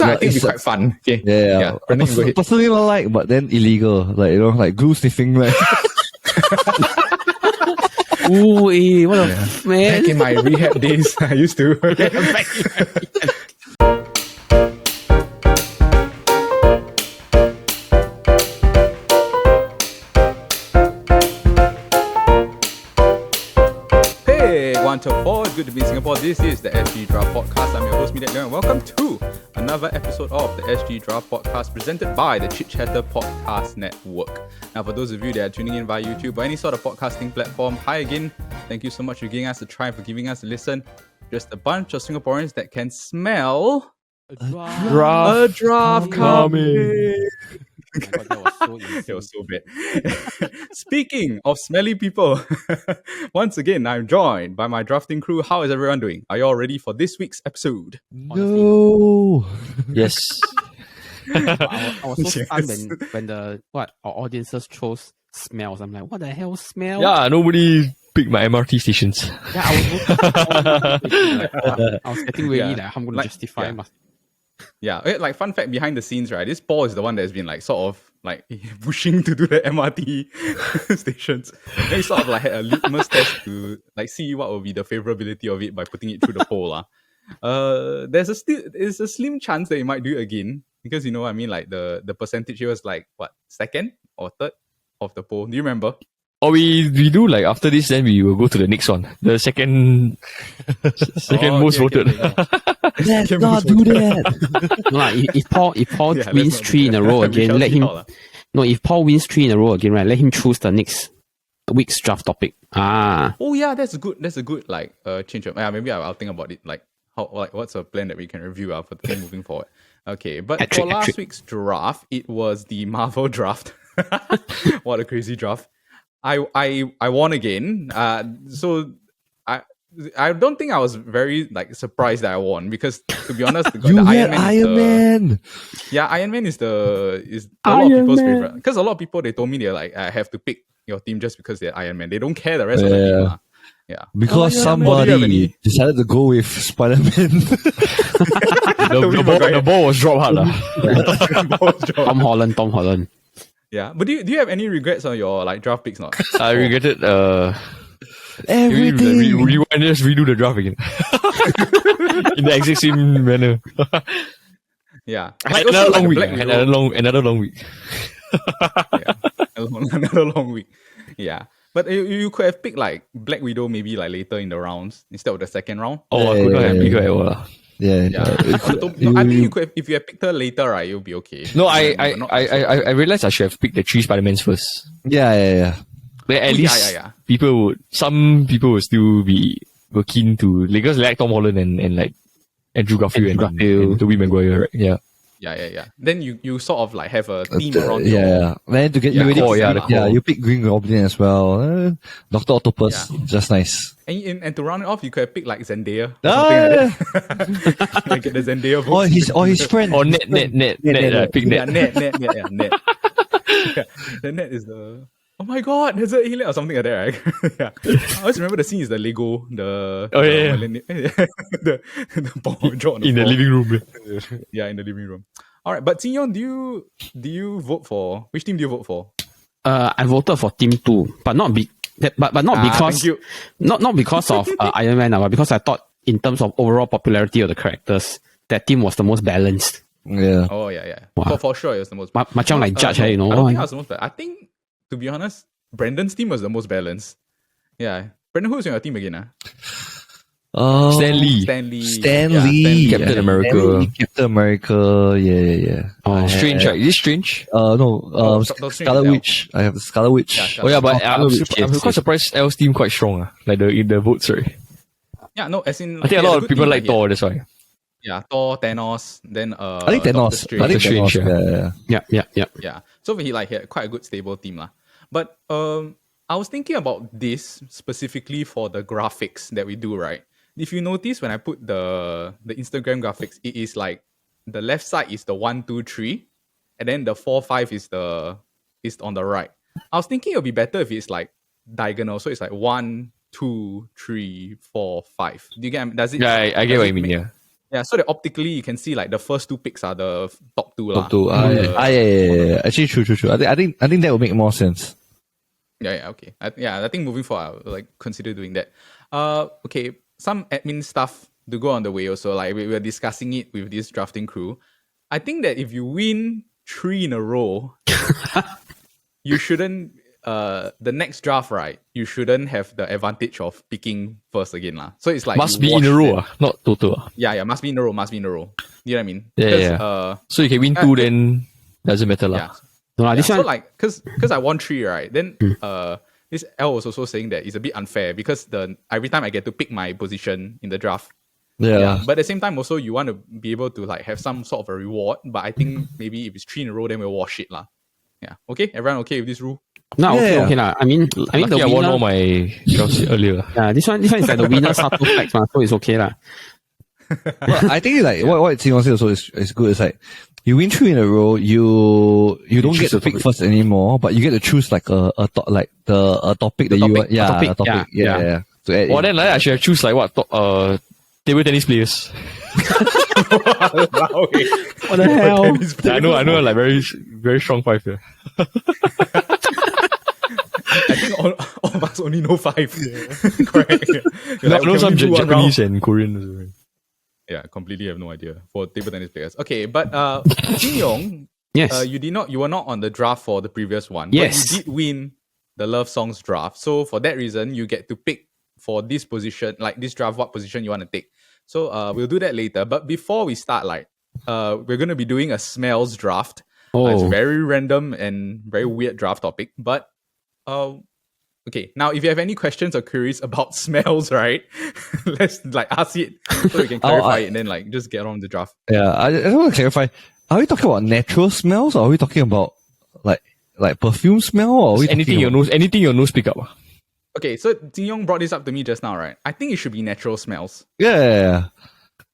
I think it'd be quite fun. Okay. Yeah. Brendan, go ahead. Personally, I like, but then illegal. Like, like glue sniffing, like. Ooh, what a man. Back in my rehab days, I used to. Hey, 1 to 4, it's good to be in Singapore. This is the SG Draft Podcast. I'm your host, Media Leon, and welcome to another episode of the SG Draft Podcast presented by the Chit Podcast Network. Now, for those of you that are tuning in via YouTube or any sort of podcasting platform, hi again. Thank you so much for giving us a try, for giving us a listen. Just a bunch of Singaporeans that can smell A draft coming. Oh my God, that was so insane. It was so bad. Speaking of smelly people, once again, I'm joined by my drafting crew. How is everyone doing? Are you all ready for this week's episode? No. Yes. I was so stunned Yes. when our audiences chose smells. I'm like, what the hell, smell? Yeah, nobody picked my MRT stations. Yeah, I was getting ready, Yeah. like, how I'm going to Like, justify yeah. my... Yeah, like fun fact behind the scenes, right? This Paul is the one that's been like sort of like pushing to do the MRT stations. And he sort of like had a litmus test to like see what will be the favorability of it by putting it through the poll. There's a slim chance that he might do it again because you know what I mean, like the percentage here was like what, second or third of the poll. Do you remember? Or we do like after this, then we will go to the next one. The second most voted. Let's not do that. No, like, if Paul Yeah, let's wins not do 3 in that. a row We again, shall let see him... how lah. No, if Paul wins 3 in a row again, right, let him choose the next week's draft topic. Oh yeah, that's a good like change of maybe I'll think about it like how like what's a plan that we can review for the thing moving forward. Okay, but Hat-trick, for last hat-trick. week's draft, it was the Marvel draft. What a crazy draft. I won again. So I don't think I was very like surprised that I won because to be honest, You the had Man is Iron Man. yeah, Iron Man is a lot of people's favorite. Because a lot of people they told me they're like, I have to pick your team just because they're Iron Man. They don't care the rest of the team. Yeah. Yeah. Because Oh, yeah, man. Do you have somebody any- decided to go with Spider-Man. The ball was dropped hard. lah. Tom Holland. Yeah, but do you have any regrets on your like draft picks? Not I regretted Everything. rewind, just redo the draft again. In the exact same manner. yeah. I had It's also another like long a week. Black I had Widow. another long week. Yeah. Another long week. Yeah, but you could have picked like Black Widow maybe like later in the rounds instead of the second round. Oh, I could not have picked her at all. lah. Yeah. Yeah, I think you could have, if you had picked her later, right, you'll be okay. No, But not- I realized I should have picked the 3 Spider-Mans first. Yeah. Like, at Oh, least yeah. some people would still were keen to, because they like Tom Holland and like Andrew Garfield and Tobey Maguire, right? Yeah. Yeah. Then you sort of like have a team around you. Yeah. Then to get you Yeah, ready, core, yeah, the core. you pick Green Goblin as well. Doctor Octopus, just nice. And to round it off, you could have picked like Zendaya. Or Ah, something like that. Like get the Zendaya votes. or his friend. Or Net, pick Yeah, Net. net. Yeah, the net is the... Oh my god, there's an alien or something like that, right? Yeah. I always remember the scene is the Lego, the... Oh, yeah. the ball drawn on In the floor. living room. Yeah, in the living room. Alright, but Xinyon, do you vote for... Which team do you vote for? I voted for Team 2, but not because thank you. not because of Iron Man, but because I thought in terms of overall popularity of the characters, that team was the most balanced. Yeah. Oh, yeah. Wow. For sure, it was the most... Macam like Judge, you know. I don't think I was the most balanced. I think, to be honest, Brandon's team was the most balanced. Yeah. Brandon, who's on your team again? Stan Lee. Stan Yeah, Lee. Captain yeah. America. Captain America. Yeah. Oh, Strange, right? Is it Strange? No. Doctor Strange Scarlet is Witch. I have the Scarlet Witch. Yeah, Oh Scarlet yeah, but Witch, I'm yes, quite surprised L's team quite strong. Like in the votes, right? Yeah, no, as in... I think a lot of people like Thor, that's why. Yeah, Thor, Thanos, then I think Doctor Thanos. Strange. I think Strange, Thanos. Yeah. yeah. Yeah. So he had quite a good stable team lah. But I was thinking about this specifically for the graphics that we do, right? If you notice when I put the Instagram graphics, it is like the left side is the 1, 2, 3, and then the 4, 5 is on the right. I was thinking it would be better if it's like diagonal, so it's like 1, 2, 3, 4, 5. Do you get? Does it? Yeah, I get does what it you mean, make- yeah. Yeah, so that optically you can see like the first two picks are the top two. Top two. Uh, Actually, true. I think that would make more sense. Yeah, okay. I think moving forward, I would like consider doing that. Okay, some admin stuff to go on the way also. Like we were discussing it with this drafting crew. I think that if you win 3 in a row, you shouldn't. The next draft, right? You shouldn't have the advantage of picking first again, lah. So it's like Must you be in a wash row, them. not total. Yeah, must be in a row. You know what I mean? Yeah. Because, So you can win 2, then doesn't matter lah. yeah. No, lah, Yeah, this so one, like, cause I won 3, right? Then this L was also saying that it's a bit unfair because every time I get to pick my position in the draft. Yeah. But at the same time, also you want to be able to like have some sort of a reward. But I think maybe if it's 3 in a row, then we'll wash it lah. Yeah. Okay, everyone okay with this rule? no, Yeah. okay lah. I mean the Lucky I won all winner. my drafts earlier. Yeah, this one is like the winner subtle flex, so it's okay lah. Well, I think like what Simon said also is good. It's like you win 3 in a row, you don't get choose to a pick topic. first anymore, but you get to choose like a topic that you topic. want. Yeah, topic, a topic. yeah. Yeah. To add Well, in. then like, I should have choose like what table tennis players. Okay. What the hell? I know, like very strong 5 here. I think all of us only know 5. Correct. You're I know can some we do one round? Japanese and Korean as well. Yeah, completely have no idea for table tennis players. Okay, but Jin Yong, Yes. you were not on the draft for the previous one. Yes. But you did win the Love Songs draft. So for that reason, you get to pick for this position, like this draft, what position you want to take. So we'll do that later. But before we start, like we're gonna be doing a smells draft. It's Oh. very random and very weird draft topic. But okay, now if you have any questions or queries about smells, right? Let's like ask it so we can clarify it and then like just get on with the draft. Yeah, I just want to clarify. Are we talking about natural smells, or are we talking about like perfume smell, or are we Anything talking your nose pick up. Okay, so Jin Yong brought this up to me just now, right? I think it should be natural smells. Yeah.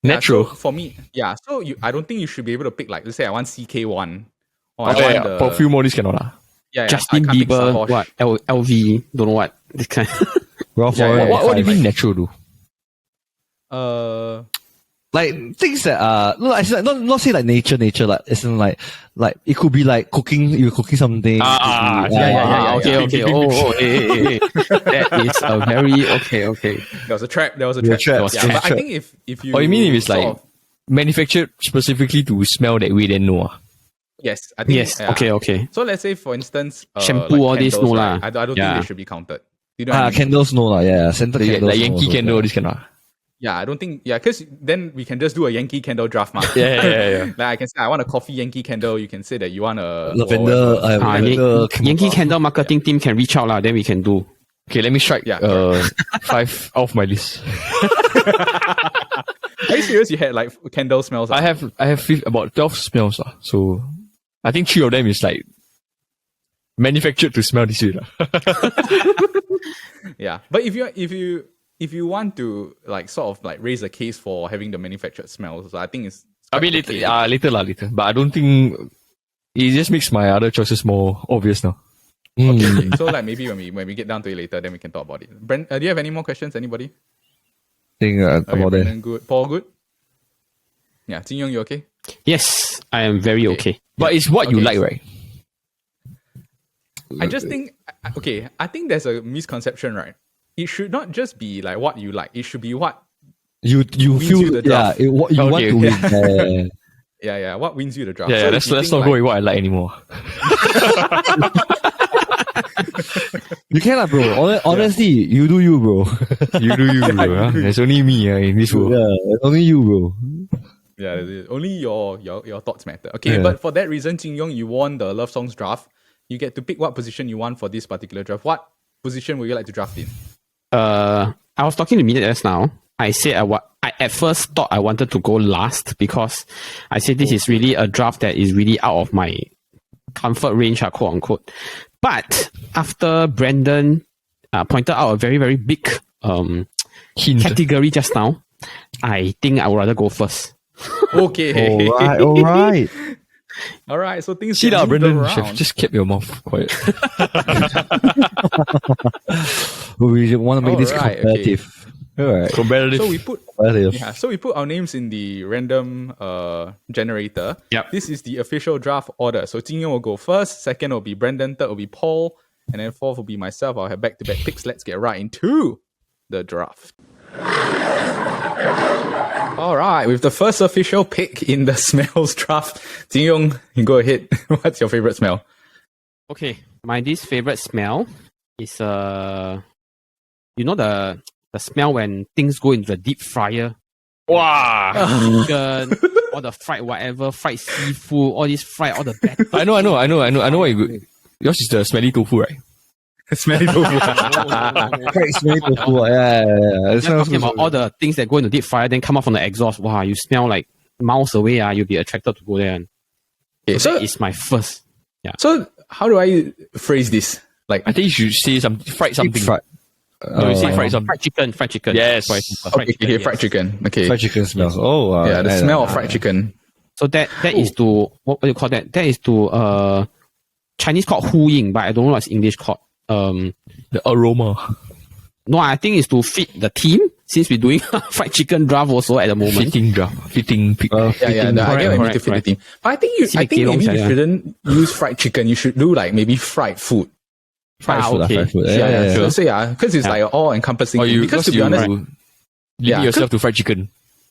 Natural. Yeah, so for me, yeah. So I don't think you should be able to pick like, let's say I want CK1 or I Okay, want the perfume all this cannot lah. yeah, Justin I can't pick Bieber, Saposh. what? LV, don't know what. This kind. Ralph Yeah, Lauren. yeah, What do you like- mean natural though? Like things that are no, actually not say like nature. Like it's in like it could be like cooking. You're cooking something. Ah, It could be- yeah. Okay. Oh, hey. That is a very okay. There was a trap. Yeah, Yeah, trap. but I Trap. think if you Or you mean if it's sort like of- manufactured specifically to smell that way, then no. yes, I think Yes. yeah. Okay. So let's say for instance, Shampoo, like all this, candles, no right? lah. I don't Yeah. think they should be counted. You know what I mean? Candles no lah. Yeah, scented Like, candles. like no Yankee also, candle, yeah. all this cannot. Yeah, I don't think because then we can just do a Yankee candle draft, ma. Yeah. Like I can say I want a coffee Yankee candle. You can say that you want a Lavender. whatever. Yankee Candle marketing team can reach out lah. Then we can do. Okay, let me strike Yeah, 5 off my list. Are you serious? You had like candle smells. I have about 12 smells lah. So I think 3 of them is like manufactured to smell this way lah. Yeah, but if you want to like sort of like raise a case for having the manufactured smells, I think it's I mean quite later. okay. Later. But I don't think it just makes my other choices more obvious now. Okay, so like maybe when we get down to it later, then we can talk about it. Brent, do you have any more questions? Anybody? Thing Okay, about that. Brendan, good. Paul, good. Yeah, Jin Yong, you okay? Yes, I am very okay. But it's what you Okay. like, right? I just think okay. I think there's a misconception, right? It should not just be like what you like. It should be what You you feel the yeah. draft. What you want Okay, to okay. win. what wins you the draft. Yeah, So if let's you let's think, not go like- with what I like anymore. You can lah, bro. Honestly, you do you, bro. You do you, bro. Huh? There's only me in this world. Yeah, only you, bro. Yeah, only your thoughts matter. Okay, Yeah. but for that reason, Jin Yong, you won the Love Songs draft. You get to pick what position you want for this particular draft. What position would you like to draft in? I was talking to Minute just now. I said I at first thought I wanted to go last because I said this is really a draft that is really out of my comfort range, quote unquote. But after Brandon pointed out a very, very big Hint. category just now, I think I would rather go first. Okay. All right. All right. So things See get that, moved Brendan. around. Just keep your mouth quiet. We want to make this Alright, okay. competitive. Alright. Competitive. So we put our names in the random generator. Yep. This is the official draft order. So Jin Yong will go first, second will be Brendan, third will be Paul, and then fourth will be myself. I'll have back-to-back picks. Let's get right into the draft. All right, with the first official pick in the smells draft, Jin Yong, you go ahead. What's your favorite smell? Okay, my this favorite smell is the smell when things go into the deep fryer. Wow. Chicken, all the fried whatever, fried seafood, all this fried, all the batter. I know what you good. Yours is the smelly tofu, right? Smelly tofu. Smelly tofu. Yeah. It I'm smells talking about all the things that go into deep fryer, then come out from the exhaust. Wow, you smell like miles away. You'll be attracted to go there. Okay, So that is my first. So how do I phrase this? Like, I think you should say some fried something. No, you say fried something. Fried chicken. Yes. Fried chicken. okay, fried chicken. Okay. Fried chicken smells. Oh, wow. Yeah, the smell of fried chicken. So that is to what do you call that? That is to Chinese called hu ying, but I don't know what's English called. The aroma. No, I think it's to fit the theme since we're doing fried chicken draft also at the moment. Fitting draft. Fitting pick. I get what you mean to fit the theme. But I think maybe you shouldn't use fried chicken. You should do like maybe fried food. Fried food. Yeah. Sure. So yeah, because it's like all encompassing. Because to be honest, limit yourself to fried chicken.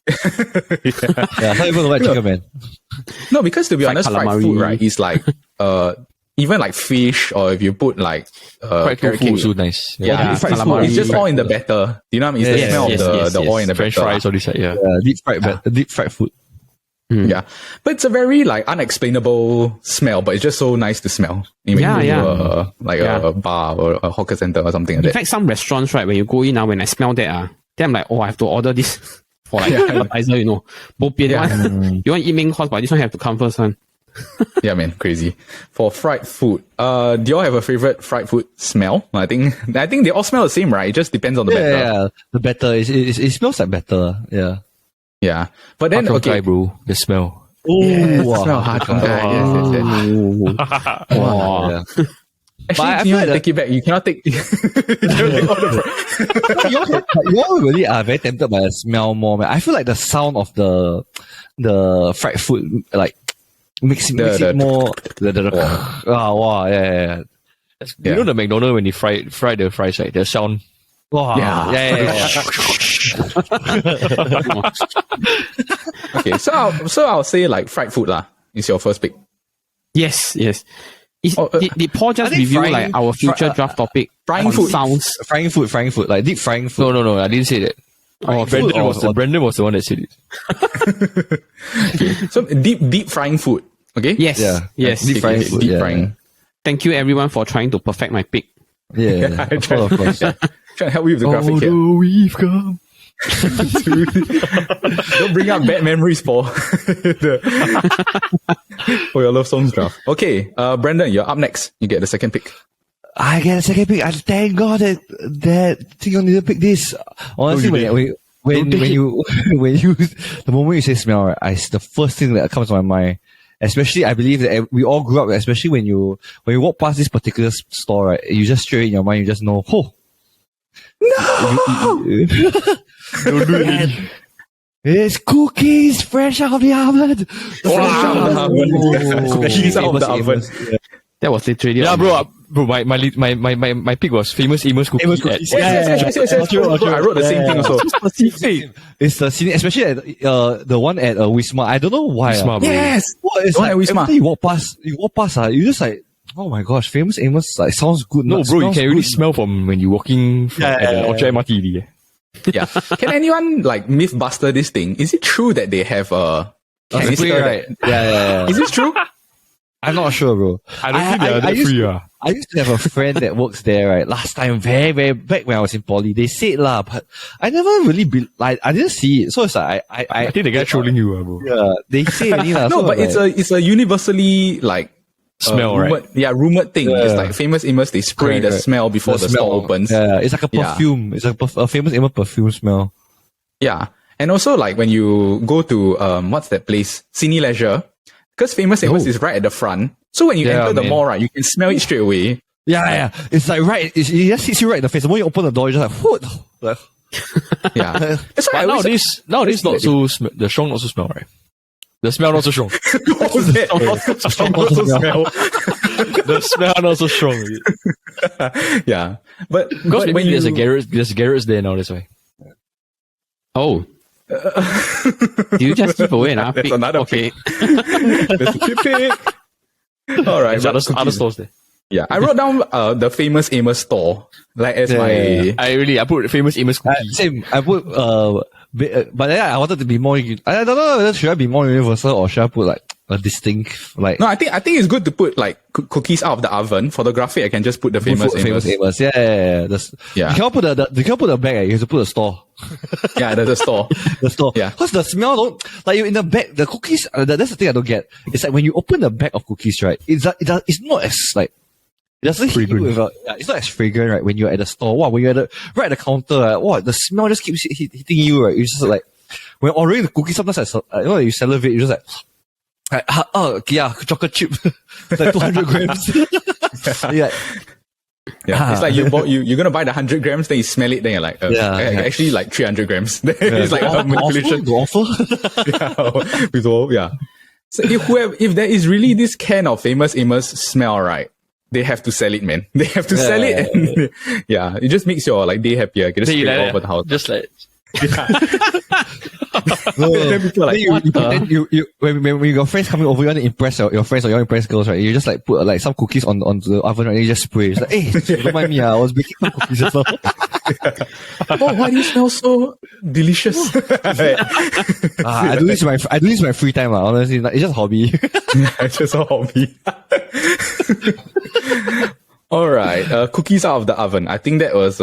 Yeah, not even the white chicken, man. No, because to be Fried honest, fried calamari. food, right, is like even like fish, or if you put like Fried carrot tofu cake, also nice. yeah, fried it's calamari. just all in the batter. You know what I mean? It's the smell of the oil in the French batter. fries, all this, yeah. Deep fried food. Yeah, but it's a very like unexplainable smell, but it's just so nice to smell. When you go to a bar or a hawker center or something like In that. fact, some restaurants, right, when you go in when I smell that, then I'm like, oh, I have to order this for like appetizer, you know. Bo pian one. You want to eat main course, but this one have to come first one. Yeah, man, crazy. For fried food, do y'all have a favorite fried food smell? I think they all smell the same, right? It just depends on the batter. Yeah, the batter. It smells like batter. Yeah. Yeah, but then Okay, bro, the smell. Oh, the smell hard from guy. Yes. Wow. Yeah. Actually, I you feel have to like take it back. You cannot take. You all really are very tempted by the smell more, man. I feel like the sound of the fried food like makes it more. Wow, yeah. You know the McDonald's when they fry the fries, right? The sound. Wow. Yeah. Okay, so I'll say like fried food lah is your first pick. Yes. Did Paul just I think review frying- like our future draft topic? Frying on food. sounds. Frying food, like deep frying food. No, I didn't say that. Oh, Brendan was the one that said it. So deep frying food. Okay. Yes. Yeah. Yes. Deep frying food. Deep Yeah. frying. Thank you everyone for trying to perfect my pick. Yeah. I tried- Of course. Trying to help you with the graphic here. we've come. Don't bring up bad memories for for your love songs draft. Okay, Brendan, you're up next. You get the second pick. I get a second pick. I thank God that thing on the pick this. Honestly, when you the moment you say smell, right, the first thing that comes to my mind. Especially, I believe that we all grew up. Especially when you walk past this particular store, right, you just straight in your mind, you just know, oh, no, Don't do it. it's cookies fresh out of the oven. Cookies out of the oven. That was literally Yeah, bro. My pick was Famous Amos cookies. Amos cookies. Yes. I wrote the same thing also. It's the scene, especially at the one at Wisma. I don't know why. Wisma, bro. Yes. What is The one like, at Wisma. every time you walk past, you just like, oh my gosh, Famous Amos like sounds good. No, bro, you smells can really good. smell from when you're walking at the Orchard MRT. Yeah. Can anyone like mythbuster this thing? Is it true that they have a canister? spray, right? Yeah. Is this true? I'm not sure, bro. I don't think they are that free. I used to have a friend that works there, right? Last time, very, very back when I was in poly, they said lah, but I never really I didn't see it. So it's like I think the guy trolling you, bro. yeah, they say only lah. No, so but like, it's a universally like Smell, right? rumored, yeah, rumored thing. Yeah. It's like Famous Amos. They spray the Correct. smell before the store opens. Yeah, it's like a Yeah. perfume. It's like a Famous Amos perfume smell. Yeah. And also like when you go to what's that place? Cine Leisure. Because Famous Amos is right at the front. So when you Yeah, enter the man. mall, right, you can smell it straight away. Yeah. It's like right. It just hits you right in the face. The moment you open the door, you're just like, what? Like, Yeah. That's why But nowadays not so the strong not so smell, right? The smell not so strong. What was that? Strong also smell. The smell not so strong. Yeah. But Because when there's Garrett's there now, that's why. Oh. Do you just give away an That's another okay. That's a Chit pick. All right. There's but other stores there. yeah, I wrote down the famous Amos store like as my. I put famous Amos cookie. Same. I put but then I wanted to be more. I don't know whether should I be more universal or should I put like a distinct like. No, I think it's good to put like cookies out of the oven. For the graphic, I can just put the famous Amos. Amos. Yeah. Yeah. You cannot put you cannot put the bag. You have to put the store. Yeah, there's a store. The store. Yeah. Because the smell don't like you in the bag. The cookies. That's the thing I don't get. It's like when you open the bag of cookies, right? It's not as like. It doesn't hit you with it's not as fragrant, right? When you're at the store, wow, when you're right at the counter, right, the smell just keeps hitting you, right? You're just like, when ordering the cookies, sometimes you salivate, you're just like chocolate chip, it's like 200 grams. Yeah. Yeah, it's like you're gonna buy the 100 grams, then you smell it, then you're like, actually like 300 grams. It's like a manipulation. Awful. Yeah. So if there is really this can of famous Amos smell, right? They have to sell it, man. They have to sell it, and it just makes your like day happier. Get it straight over the house. Just like. Then people are like, when your friends coming over, you want to impress your friends or you want to impress girls, right? You just like put like some cookies onto the oven, right? And you just spray. It's like, hey, don't mind me, I was baking some cookies as well. oh, why do you smell so delicious? I do this in my free time, honestly. It's just a hobby. It's just a hobby. All right, cookies out of the oven. I think that was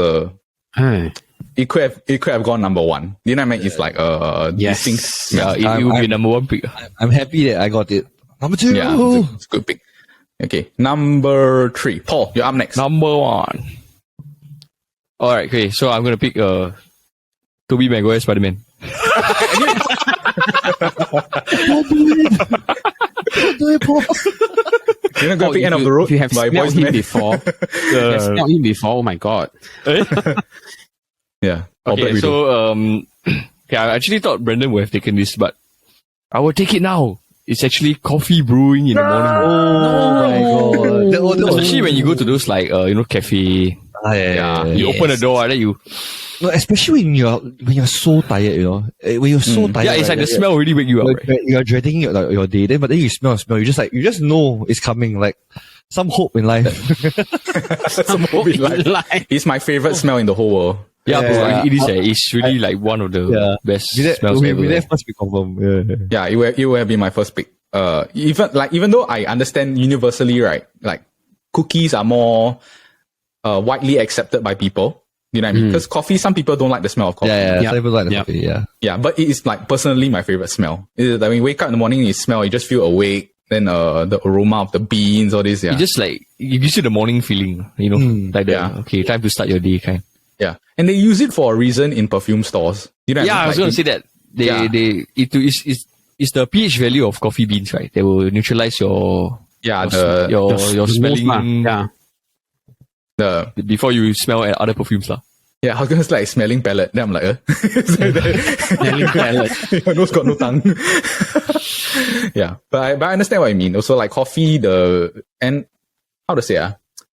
it could have gone number one. You know what I mean? It's like distinct smell. Yeah, it would be number one pick. I'm happy that I got it. Number two. Yeah, it's a good pick. Okay, number 3. Paul, you're up next. Number 1. All right, okay. So I'm gonna pick Tobey Maguire Spider-Man. You're not gonna pick End of the Road If you have by smelled Boys him Man? before, smelled him before. Oh my god! Yeah. Or Black Okay, Widow. so I actually thought Brandon would have taken this, but I will take it now. It's actually coffee brewing in the morning. Oh my god. Especially when you go to those like cafe. You open the door and then you. No, especially when you're so tired, when you're so tired. Yeah, it's like the smell really wake you up. Right? You're dreading your day, but then you smell. You just know it's coming. Like some hope in life. Some hope in life. It's my favorite smell in the whole world. Yeah, bro, it is. It's really like one of the best smells ever. That must be confirmed. Yeah, it will have been my first pick. Even though I understand universally, right? Like cookies are more widely accepted by people. You know what I mean? Because coffee, some people don't like the smell of coffee. Some people like the coffee. Yeah. Yeah, but it is like personally my favorite smell. It's like when you wake up in the morning, you smell, you just feel awake. Then the aroma of the beans, all this. Yeah, it just like it gives you the morning feeling. Like okay, time to start your day kind. Yeah, and they use it for a reason in perfume stores. You know? I was going to say that it's the pH value of coffee beans, right? They will neutralize your smelling. Before you smell at other perfumes, lah. Yeah, I was gonna say like smelling palate. Then I'm like, Smelling palate. Your nose got no tongue. Yeah, but I understand what you mean. Also, like coffee, and how to say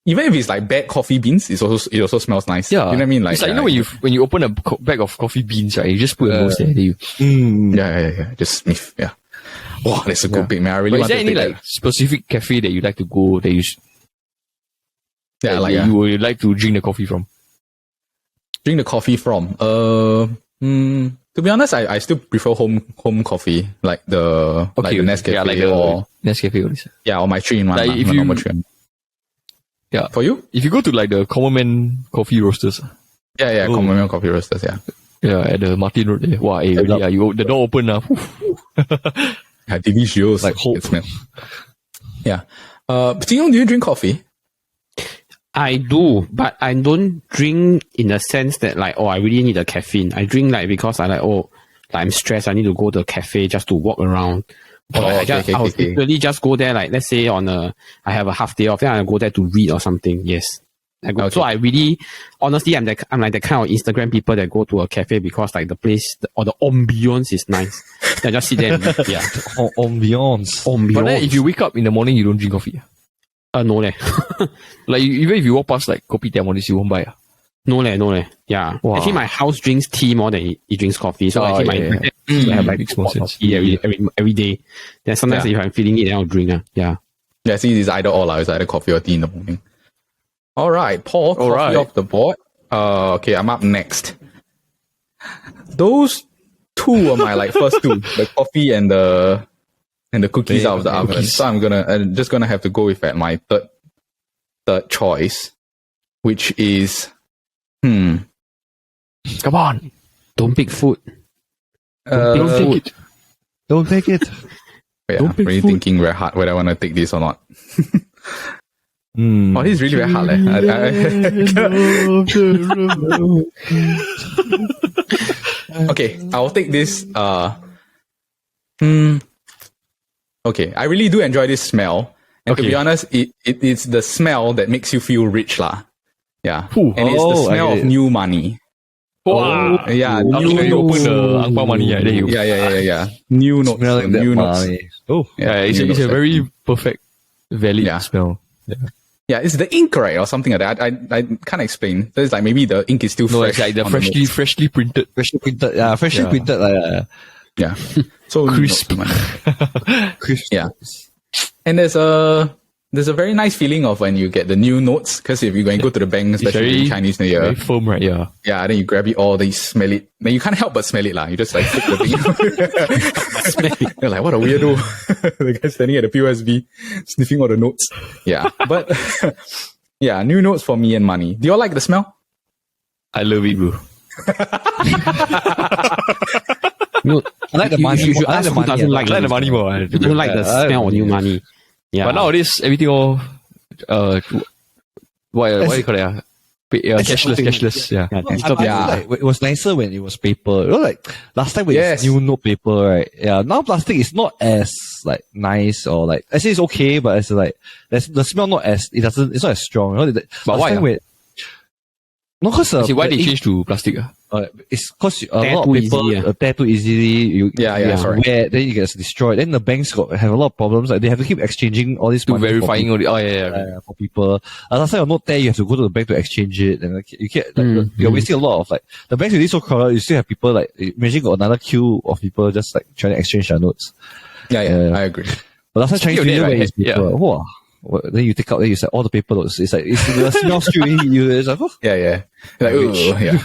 even if it's like bad coffee beans, it also smells nice. Yeah, you know what I mean? Like it's like when you open a bag of coffee beans, right? You just put a nose there. Yeah. Just sniff. Yeah. Wow, that's a good pick, man. I really want to take that. Is there any like specific cafe that you like to go that you? You would like to drink the coffee from? Drink the coffee from? To be honest, I still prefer home coffee, like the Nescafe or Nescafe. Yeah, or my 3-in-1. Like if normal 3-in-1. Yeah. For you? If you go to like the Common Man coffee roasters. Yeah, Common Man coffee roasters, yeah. Yeah, at the Martin Road there. Wow, the door open now. Yeah, delicious. Like hope. Smell. Yeah. Tino, do you drink coffee? I do, but I don't drink in the sense that like, I really need a caffeine. I drink like because I like, I'm stressed. I need to go to a cafe just to walk around. I will literally just go there, like let's say I have a half day off, then I'll go there to read or something. Yes. Okay. So I really, honestly, I'm like the kind of Instagram people that go to a cafe because like the place or the ambience is nice. Then I just sit there and eat, yeah. Ambiance. But then if you wake up in the morning, you don't drink coffee. No leh. Like even if you walk past like kopitiam or this, you won't buy. No leh. Yeah. Wow. Actually, my house drinks tea more than he drinks coffee. So actually, my I have like makes more sense. tea every day. Then sometimes if I'm feeling it, then I'll drink. Yeah. Yeah, see, it's either or. It's either coffee or tea in the morning. All right, Paul, coffee right. off the board. Okay, I'm up next. Those two are my like first two, the coffee and the cookies out of the oven. So I'm just gonna have to go with my third choice, which is Come on. Don't pick food. Don't take it. Don't take it. Yeah, I'm really thinking very hard whether I want to take this or not. Mm. Oh, this is really very hard. Okay, I'll take this. Okay, I really do enjoy this smell. And to be honest, it's the smell that makes you feel rich, lah. Yeah. Ooh. And it's the Oh, I smell get of it. new money. Wow. Yeah, After new you open notes. the ang pao money, then you Yeah. New notes. Smell like that New notes. money. Oh. yeah, it's new a notes. very perfect, valid Yeah. smell. Yeah, it's the ink, right? Or something like that. I can't explain. So it's like maybe the ink is still No, fresh. it's like the on freshly printed. Freshly printed. Yeah, freshly Yeah. printed. Yeah. So Crisp. Crisp. Yeah. And there's a very nice feeling of when you get the new notes, because if you go and go to the bank, especially very- in Chinese New Year, Very firm, right? Yeah. yeah, then you grab it all, then you smell it. Then you can't help but smell it, lah. You just like flip the thing. You're like, what a weirdo. The guy standing at the POSB, sniffing all the notes. Yeah. But yeah, new notes for me and money. Do you all like the smell? I love it, bro. No, I like the money. You should I like ask the who money. doesn't like I like the money more. You don't like the Yeah, I like smell of the new money. money. Yeah. But nowadays, everything all, what do you call it? Cashless. Yeah. Yeah, I digital feel Yeah. like it was nicer when it was paper. You know, like last time when Yes. it's new note paper, right? Yeah. Now plastic is not as like nice or like I say it's okay, but it's like the smell not as it's not as strong. You know, But last why, time when- no, because See, why they change to plastic? it's because a Tear lot too of people easily, tear too easily. You correct. wear, then you get destroyed. Then the banks have a lot of problems. Like they have to keep exchanging all this To money for verifying people. all the, yeah. For people. Last time your note tear, you have to go to the bank to exchange it, and like, you get like you're wasting a lot of like the banks are really so crowded. You still have people like imagine you got another queue of people just like trying to exchange their notes. Yeah, Yeah. I agree. But last time Chinese Speaking New of Year, that, when right, it's paper, wow. Then you take out, then you say all the paper notes. It's like it's the smell straight. It's like, oh. Yeah. Like, yeah.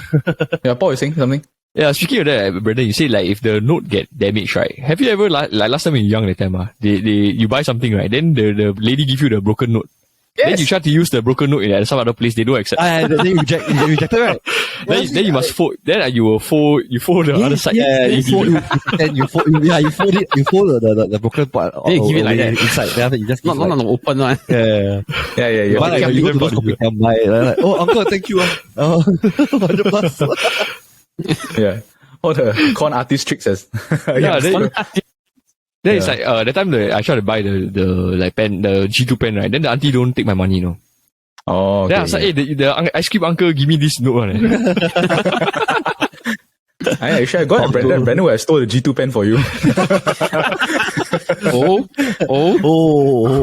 Yeah, Paul, you saying something? Yeah, speaking of that, Brandon, you say like if the note get damaged, right? Have you ever like last time when you're young that time, you buy something, right? Then the lady give you the broken note. Then Yes. you try to use the broken note in some other place, they don't accept. Then you reject it, right? Then you must fold. Then you fold the other side. Yeah, Then you fold it. You fold the broken part. Then you give it like away that. inside. Then after you just not open one. Yeah. Yeah. You buy like when you go to those kopitiam, buy like, oh uncle, thank you. 100 plus. Yeah. All the con artist tricks as Yeah, then it's Yeah. like that time I tried to buy the like pen, the G2 pen, right? Then the auntie don't take my money, you know. Oh, Then I okay. was like, hey, the ice cream uncle give me this note, one. I got Brandon would have stole the G2 pen for you.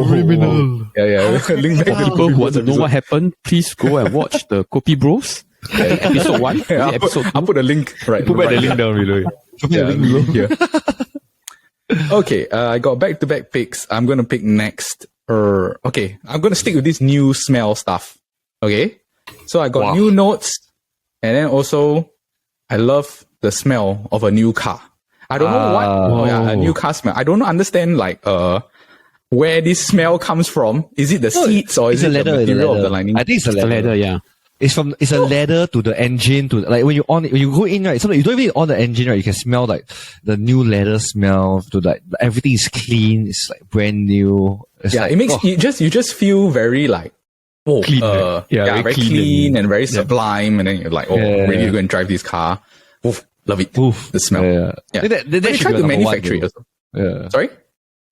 Criminal. Yeah. Link back to the People who want to know episode. what happened, please go and watch the Kopi Bros. Episode 1. Yeah, Episode I'll put a link right. Put back the right link down below. Yeah. Okay, I got back-to-back picks. I'm gonna pick next. Okay, I'm gonna stick with this new smell stuff. Okay, so I got new notes, and then also I love the smell of a new car. I don't know what. A new car smell. I don't understand like where this smell comes from. Is it the seats or is It's it a the leather. material of the lining? I think it's a The leather. leather, yeah. It's a ladder to the engine to like when you go in, right, sometimes you don't even on the engine, right, you can smell like the new leather smell to like everything is clean, it's like brand new. It's Yeah, like, it makes oh, you just feel very like Clean, right? very very clean and very sublime, and then you're like, Yeah. ready to go and drive this car. Oof, love it. oof. The smell. Yeah. Yeah. I think that They should try be to your number one, manufacture it. though. Also. Yeah. Sorry?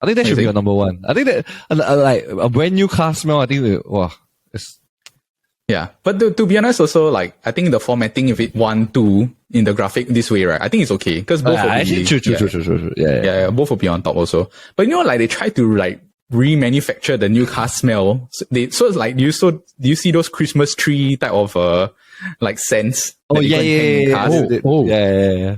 I think that should be your number one. I think that like a brand new car smell, I think wow, it's Yeah, but to be honest, also like I think the formatting, if it 1, 2 in the graphic this way, right? I think it's okay because both will actually, be true. Yeah. both will be on top also. But you know, like they try to like remanufacture the new car smell. So it's like do you see those Christmas tree type of like scents? Oh that you can hang in cars? Yeah.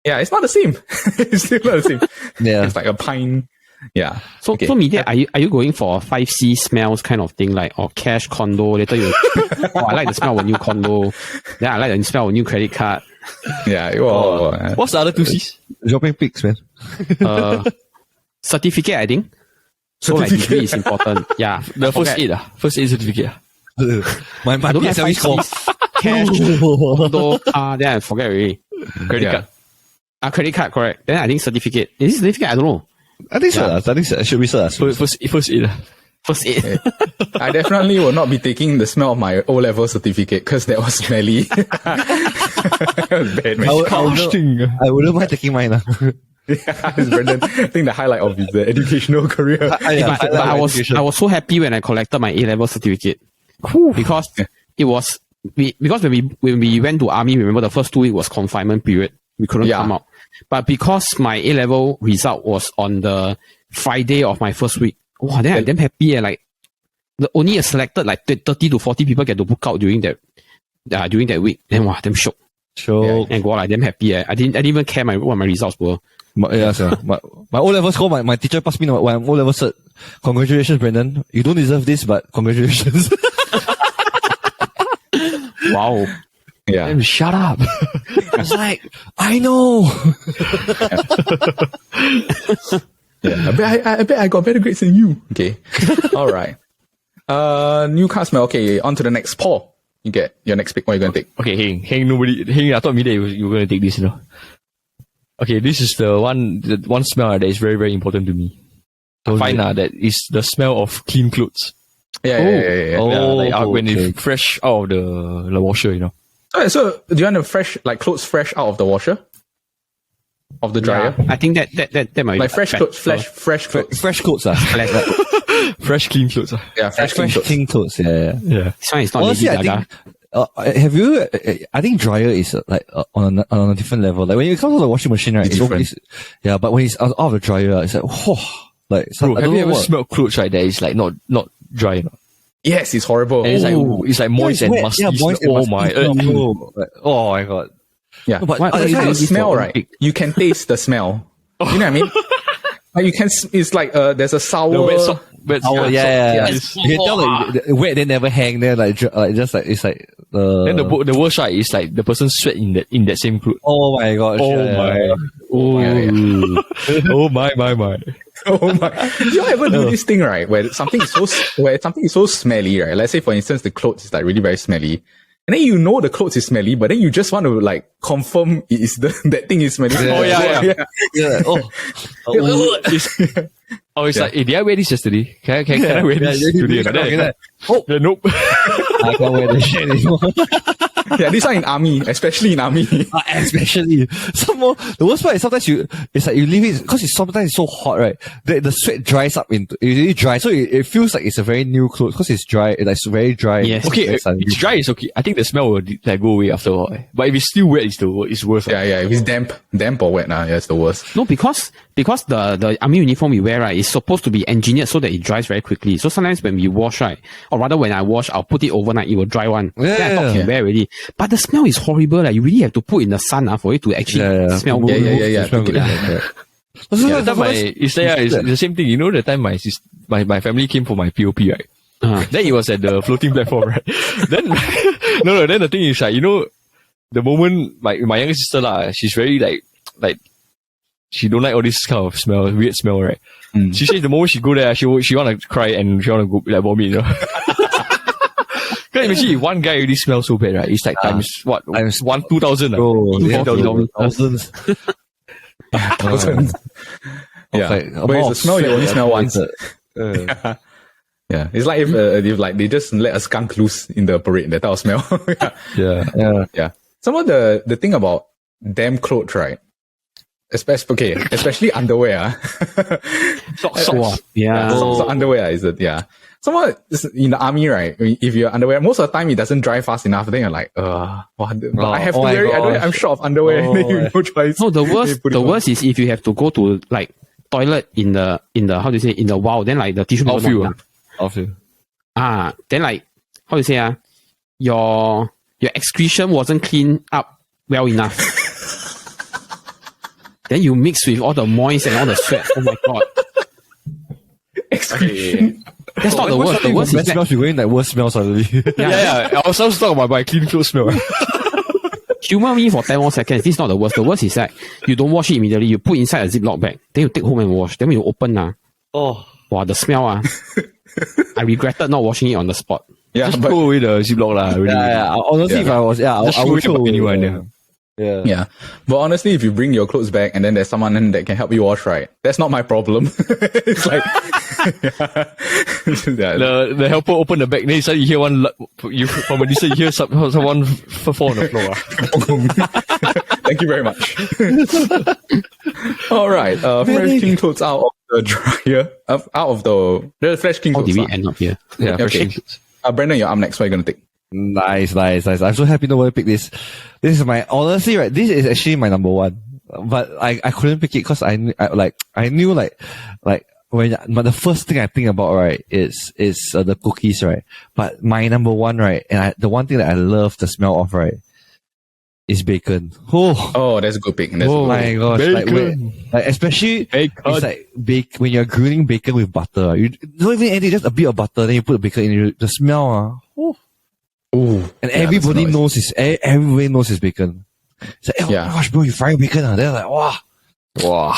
Yeah, it's not the same. It's still not the same. Yeah. It's like a pine. Yeah. So, Okay. so media, are you going for a 5C smells kind of thing, like, or cash condo? Later you, I like the smell of a new condo. Then I like the smell of a new credit card. Yeah. What's the other two C's? Dropping pics, man. Certificate, I think. So like Certificate. degree is important. Yeah. The first Okay. aid, first aid certificate. My I don't have PSL is called. 5Cs. Cash, condo, then I forget already. Credit Yeah. card. Credit card, correct. Then I think certificate. Is it certificate? I don't know. I think so. I think so. It should be so. First aid. First aid. I definitely will not be taking the smell of my O-level certificate because that was smelly. That was bad, man. I wouldn't mind taking mine. Yeah, it's Brendan. I think the highlight of his educational career. But I was so happy when I collected my A-level certificate because it was because when we went to army, remember the first 2 weeks was confinement period. We couldn't come out. But because my A-level result was on the Friday of my first week, wow, then I'm damn happy. Like only a selected like 30 to 40 people get to book out during that week. Then wow, damn shook. Sure. And wow, I'm damn happy. I didn't even care what my results were. My O-level score, my teacher passed me my O-level cert. Congratulations, Brendan. You don't deserve this, but congratulations. Wow. Yeah. Damn, shut up. I was like, I know. Yeah. I bet I got better grades than you. Okay. All right. New car smell. Okay, on to the next. Paul, you get your next pick. What are you going to take? Okay, Heng, I thought maybe you were going to take this, Okay, this is the one smell that is very, very important to me. I find that is the smell of clean clothes. Yeah. When it's fresh out of the washer, So do you want the fresh, like clothes fresh out of the washer? Of the dryer? Yeah, I think that might Like be fresh better. clothes, fresh clothes. Fresh coats, Fresh clean clothes. Yeah, fresh clean clothes. clean clothes, yeah. Yeah. This one is not Honestly, Lady I Gaga. think, have you, I think dryer is on a different level. Like when it comes to the washing machine, right? It's different. Yeah, but when it's out of the dryer, it's like, like, Bro, I have don't you know ever what. smelled clothes that is like not dry? Yes, it's horrible. And it's like moist and wet. musty. Yeah, moist and Oh musty. my. Oh my god. Yeah. But What- That's what why the is this smell, for? right? You can taste the smell. You know what I mean? Like you can, it's like, there's a sour. The wet sock. Oh yeah. Yes. You can tell like wet, they never hang there, like just like it's like Then the worst right is like the person sweat in that same clothes. Oh my gosh. Oh Yeah. my. Oh my! Do you ever do this thing, right? Where something is so smelly, right? Let's say, for instance, the clothes is like really very smelly, and then you know the clothes is smelly, but then you just want to like confirm it is that thing is smelly. Yeah. Oh, yeah. Yeah. It's like, hey, did I wear this yesterday? Can I wear this today? Nope. I can't wear this shit anymore. Yeah, this one in army, especially in army. Especially some more. The worst part is sometimes it's like you leave it because sometimes it's so hot, right? The sweat dries up into it really dry, so it feels like it's a very new clothes because it's dry. It's very dry. Yes. Okay, it's dry, it's okay. I think the smell will like go away after a while. But if it's still wet, it's worse. Yeah. If it's damp or wet, yeah, it's the worst. No, because the army uniform we wear, right, is supposed to be engineered so that it dries very quickly. So sometimes when we wash, right, or rather when I wash, I'll put it overnight, it will dry one. Then I thought can wear already. But the smell is horrible. Like you really have to put in the sun for it to actually smell good. Yeah. Smell good. That time it's the same thing. You know, the time my family came for my POP, right? Then it was at the floating platform, right? Then then the thing is like, you know, the moment my younger sister she's very like she don't like all this kind of smell, weird smell, right? She says the moment she go there, she wanna cry and she wanna go like vomit, you know. Can you imagine if one guy really smells so bad, right? It's like times 2,000. Bro, yeah, Thousands. Yeah, but it's a smell you only smell once. Yeah, it's like if like they just let a skunk loose in the parade, that type of smell. Yeah. Yeah. Some of the thing about damn clothes, right? especially underwear. Socks. Yeah. So underwear is it? Yeah. Someone in the army, right? If you're underwear, most of the time it doesn't dry fast enough. Then you're like, but I have to wear it. I'm short of underwear. And then you no choice. No, the worst is if you have to go to like toilet in the how do you say, in the wild, then like the tissue paper not enough. Outfield. Then like how do you say your excretion wasn't cleaned up well enough. Then you mix with all the moist and all the sweat. Oh my god. Excretion. That's not the worst. The worst is smells. You're going like worst smells suddenly. Yeah. I was talking about my clean clothes smell. humor me for 10 more seconds. This is not the worst. The worst is that you don't wash it immediately. You put inside a Ziploc bag. Then you take home and wash. Then when you open, wow, the smell, I regretted not washing it on the spot. Yeah, just throw away the Ziploc lah. Really. Yeah. Honestly, if I was, I would throw anyone. Yeah. But honestly, if you bring your clothes back and then there's someone that can help you wash, right? That's not my problem. It's like, the helper open the bag, then suddenly you hear one, from a distance, you hear someone fall on the floor. Thank you very much. All right. Fresh clean clothes out of the dryer, out of the fresh clean clothes. How did we end up here? Yeah, okay. Brandon, you're up next. What are you going to take? Nice. I'm so happy nobody picked this. This is my, honestly, right, this is actually my number one. But I couldn't pick it because I knew but the first thing I think about, right, is the cookies, right? But my number one, right, and the one thing that I love the smell of, right, is bacon. Oh, that's a good pick. Oh my gosh. Bacon. Like especially, bacon. It's like when you're grilling bacon with butter, you don't even anything, just a bit of butter, then you put the bacon in, the smell, and everybody knows it's bacon. It's like, oh my gosh, bro, you're frying bacon. They're like, wow.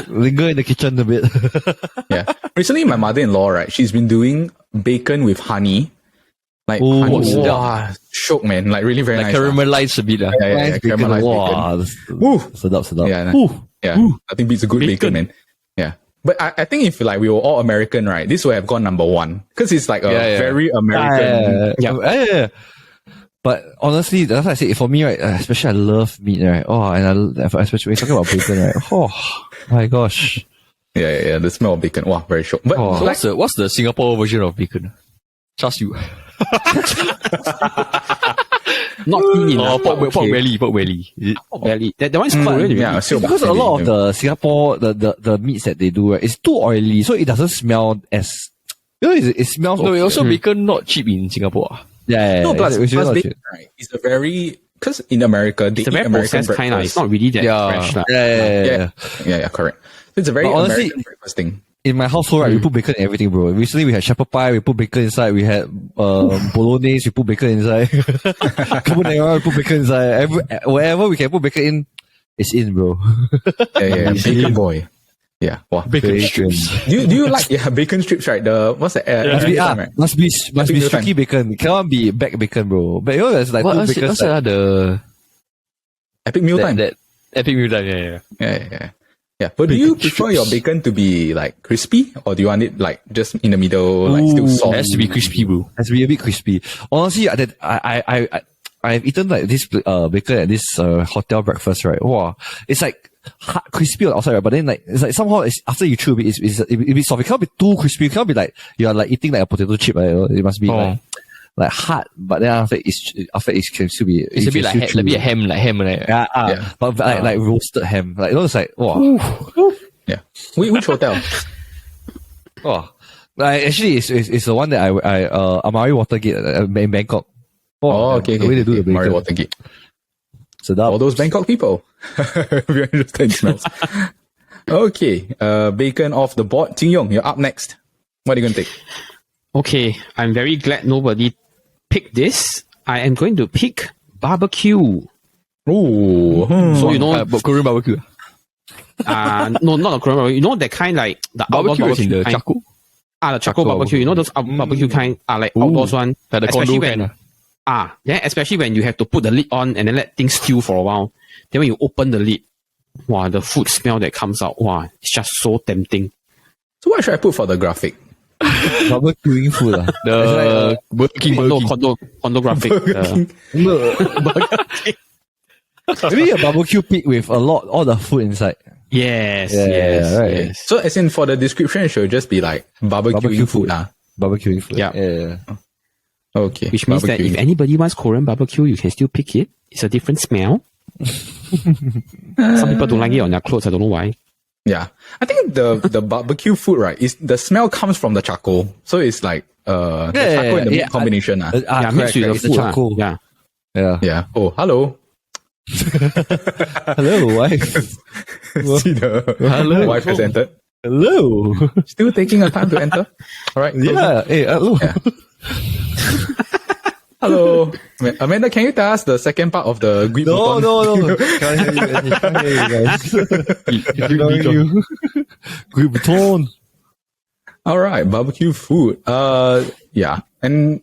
Linger in the kitchen a bit. Yeah. Recently, my mother-in-law, right, she's been doing bacon with honey. Like, honey, shook, man. Like, really very like nice. Caramelized a bit. Yeah, caramelized bacon. Woo. Sedap. Yeah, nothing beats a good bacon, man. Yeah. But I think if like we were all American, right, this would have gone number one. Because it's like a very American. Yeah. But honestly, that's why I say for me, right, especially I love meat, right? And especially when you're talking about bacon, right? Oh my gosh. Yeah. The smell of bacon. Wow, very shock. But what's the Singapore version of bacon? Trust you. Not clean enough. Pork belly. Pork belly. That one's quite because a lot of the Singapore the meats that they do, right, it's too oily, so it doesn't smell as. It smells. No, also bacon not cheap in Singapore. Yeah. No, plus bacon, right, is a very, because in America, they it's a eat very American processed breakfast. kind. It's not really that fresh. Yeah, correct. So it's a very American breakfast thing. In my household, right, we put bacon in everything, bro. Recently, we had shepherd pie, we put bacon inside. We had bolognese, we put bacon inside. Carbonara, we put bacon inside. Wherever we can put bacon in, it's in, bro. Yeah, bacon boy. Yeah, wow. Bacon strips. Do you like bacon strips, right? What's the must be sticky bacon. It cannot be back bacon, bro. But there's like what's the epic meal time? That epic meal time, yeah. But do you prefer your bacon to be like crispy, or do you want it like just in the middle, like still soft? It has to be crispy, bro. It has to be a bit crispy. Honestly, I've eaten like this bacon at this hotel breakfast, right? Wow, it's like crispy on the outside, right? But then like it's like somehow after you chew a bit, it's a bit soft. It can't be too crispy. It can't be like you're like eating like a potato chip, right? It must be like hard, but then after it can still be. It's a bit like a ham, right? Yeah. But like roasted ham, like it's like wow. Yeah. Which hotel? Actually, it's the one that I Amari Watergate in Bangkok. Okay. The way they do the bacon. Amari Watergate. So that all those Bangkok people. If you're interested in smells. Okay. Bacon off the board. Jin Yong, you're up next. What are you going to take? Okay, I'm very glad nobody picked this. I am going to pick barbecue. Oh, so you know, Korean barbecue. No, not a Korean barbecue. You know that kind like the barbecue outdoor is in the kind. charcoal. The charcoal barbecue. You know those barbecue kind are like outdoors one. Like the condo kind. Then especially when you have to put the lid on and then let things stew for a while. Then when you open the lid, wow, the food smell that comes out, wow, it's just so tempting. So what should I put for the graphic? barbecuing food. The Burger King. Condo graphic. Maybe a barbecue pig with all the food inside. Yes, Yeah, yes, right. yes. So as in for the description, it should just be like barbecue food. Barbecuing food. Yeah. Yeah. Okay. Which means that if anybody wants Korean barbecue, you can still pick it. It's a different smell. Some people don't like it on their clothes. I don't know why. Yeah. I think the barbecue food, right, is the smell comes from the charcoal. So it's like the charcoal and the meat combination. Yeah, mixed with the It's the food. charcoal. Yeah. Yeah. Yeah. Oh, hello. Hello, wife. See the Hello. wife has entered. Hello. Still taking her time to enter. All right. Yeah. Hey, hello. Yeah. Hello. Amanda, can you tell us the second part of the Greek No, button? no. Can't hear you. Can't hear you guys. Can't hear you. Great baton. All right, barbecue food. Yeah, and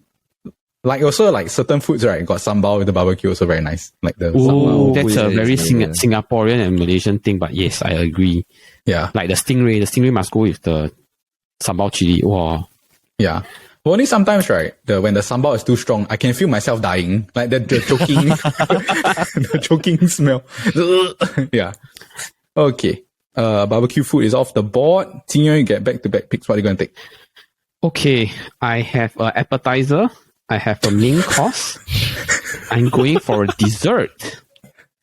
like also like certain foods, right? Got sambal with the barbecue, also very nice. Like the Oh, sambal. that's a yeah, very yeah. Singaporean and Malaysian thing. But yes, I agree. Yeah, Like the stingray must go with the sambal chili. Wow. yeah. But only sometimes, right? When the sambal is too strong, I can feel myself dying. Like the choking, the choking smell. Yeah. Okay. Barbecue food is off the board. Senior, you get back-to-back picks. What are you going to take? Okay, I have an appetizer. I have a main course. I'm going for a dessert.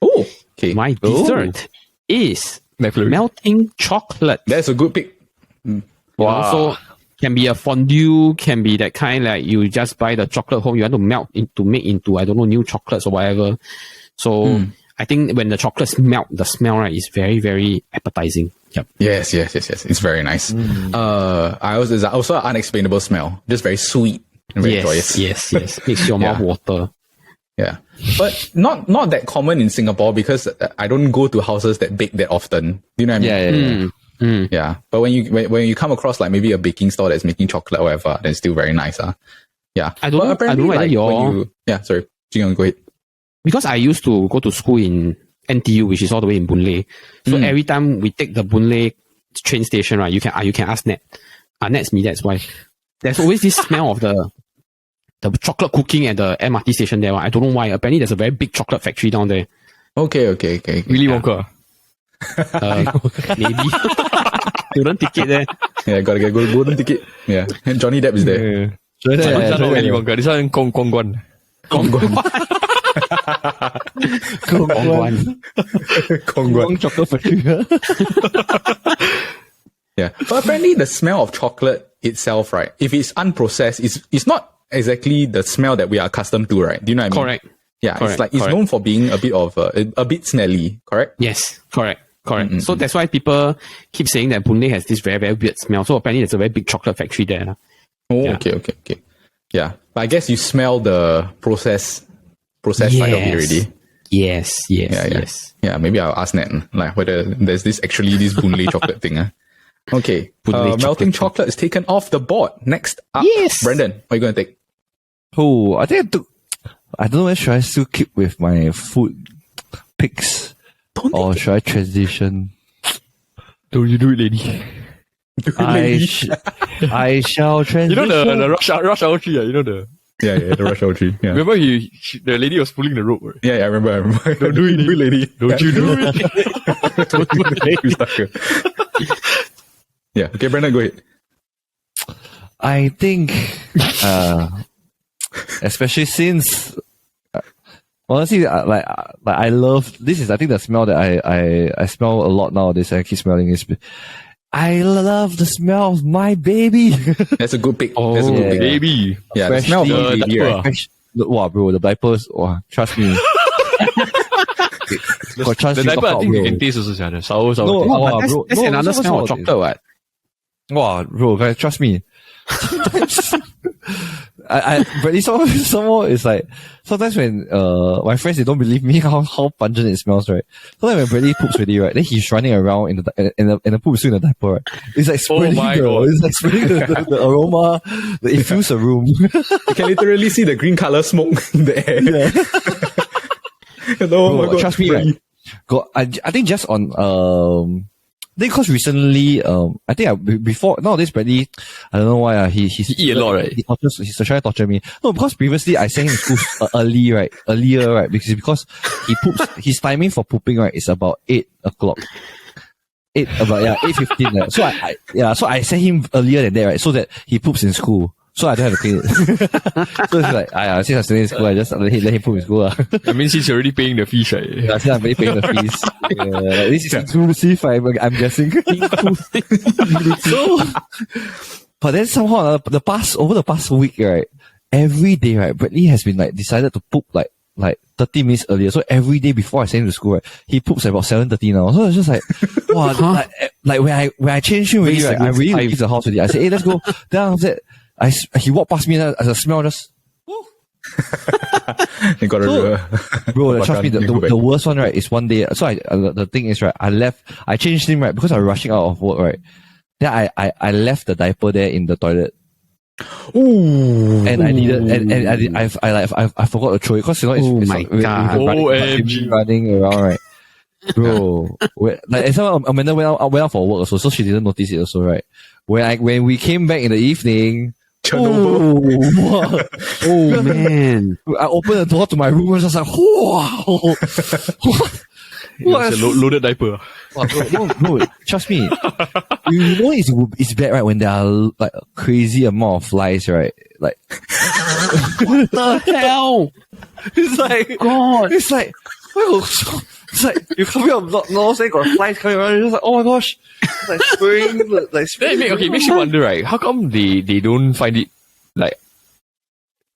Oh, okay. My dessert is McFlurry. melting chocolate. That's a good pick. So can be a fondue, can be that kind like you just buy the chocolate home, you want to make into I don't know, new chocolates or whatever. So I think when the chocolates melt, the smell, right, is very, very appetizing. Yep. Yes. It's very nice. It's also an unexplainable smell. Just very sweet and very joyous. Yes. Makes your mouth water. Yeah. But not that common in Singapore because I don't go to houses that bake that often. You know what I mean? Yeah. Yeah. But when you come across like maybe a baking store that's making chocolate or whatever, then it's still very nice. Yeah. I don't know apparently, whether sorry. Jing Yong, go ahead. because I used to go to school in NTU, which is all the way in Boon Lay. So every time we take the Boon Lay train station, right, you can ask Nat. Nat's me, that's why. There's always this smell of the chocolate cooking at the MRT station there. I don't know why. Apparently there's a very big chocolate factory down there. Okay. Willy Wonka. Maybe. Golden ticket there. Yeah, gotta get golden ticket. Yeah. And Johnny Depp is there. Yeah. This one not Willy Wonka. This one Kong Guan. Kongguan chocolate factory. Yeah. But apparently the smell of chocolate itself, right? If it's unprocessed, it's not exactly the smell that we are accustomed to, right? Do you know what I mean? Correct. Yeah. Correct, It's correct. known for being a bit of a bit smelly, correct? Yes, correct. So that's why people keep saying that Boon Lay has this very, very weird smell. So apparently there's a very big chocolate factory there. Oh, Yeah. okay. Yeah. But I guess you smell the process side of it already. Yes. Yeah, maybe I'll ask Nat like whether there's this Boon Lay chocolate thing. Okay. Boon Lay Melting chocolate. chocolate is taken off the board. Next up, Yes. Brendan, what are you going to take? Oh, I think I don't know whether should I still keep with my food picks or should I transition? Don't you do it, lady? I shall transition. You know the rush hour tree, you know the... Yeah, the rush hour tree. Yeah. Remember the lady was pulling the rope, right? Yeah, I remember. Don't do it, lady. Don't you do it? Don't do it. Yeah. Okay, Brendan, go ahead. I think, especially since, honestly, like I love this. Is I think the smell that I smell a lot nowadays. I keep smelling is. I love the smell of my baby. That's a good pick. That's a good pick. Baby. Yeah, the smell of the Freshly baby, right? Wow, bro, the diapers. Wow, trust me. Got chance The to diaper, top I out, think you bro. can taste also, sia, the sour No, taste. wow, That's, bro. that's No, another that's smell what of it is. chocolate, what? Wow, bro, guys, trust me. Sometimes, but it's some more is like, sometimes when, my friends, they don't believe me how pungent it smells, right? Sometimes when Bradley poops already, right? Then he's running around in the poop is still in the diaper, right? It's like spreading my God. it's like spreading the aroma, that infuse the room. You can literally see the green color smoke in the air. Yeah. Oh my Bro, God, trust me, Bradley. right? I think just on, then because recently, I think before nowadays Bradley, I don't know why he eat a lot, right? He's trying to torture me. No, because previously I sent him to school earlier, right? Because he poops. His timing for pooping, right, is about 8:00. 8:15. Right? So I sent him earlier than that, right? So that he poops in school. So I don't have to clean it. So it's like, since I'm studying in school, I just let him poop in school. I mean, since you're already paying the fees, right? Yeah, since I'm already paying the fees. This is inclusive, I'm guessing. So, but then somehow, over the past week, right, every day, right, Bradley has been like decided to poop like 30 minutes earlier. So every day before I send him to school, right, he poops at about 7:30 now. So it's just like, wow, like when I changed him already, right, I really leave the house already. I said, hey, let's go. Then after that, he walked past me and as a smell just, You got bro, trust me, the worst one, right, is one day. So the thing is, right, I changed him, right, because I was rushing out of work, right. Then I left the diaper there in the toilet. Ooh. And I needed, and I forgot to throw it because, you know, it's my God. running around, right. Bro, like Amanda went out for work also, so she didn't notice it also, right. When we came back in the evening, Oh man! I opened the door to my room and was just like, wow. It's a loaded diaper. No, trust me. You know it's bad, right? When there are like a crazy amount of flies, right? Like, What the hell? it's like, God! it's like, it's like you coming up no saying got flies coming around. You're just like, oh my gosh, it's like spraying, like spraying. Then makes you wonder, right? How come they don't find it like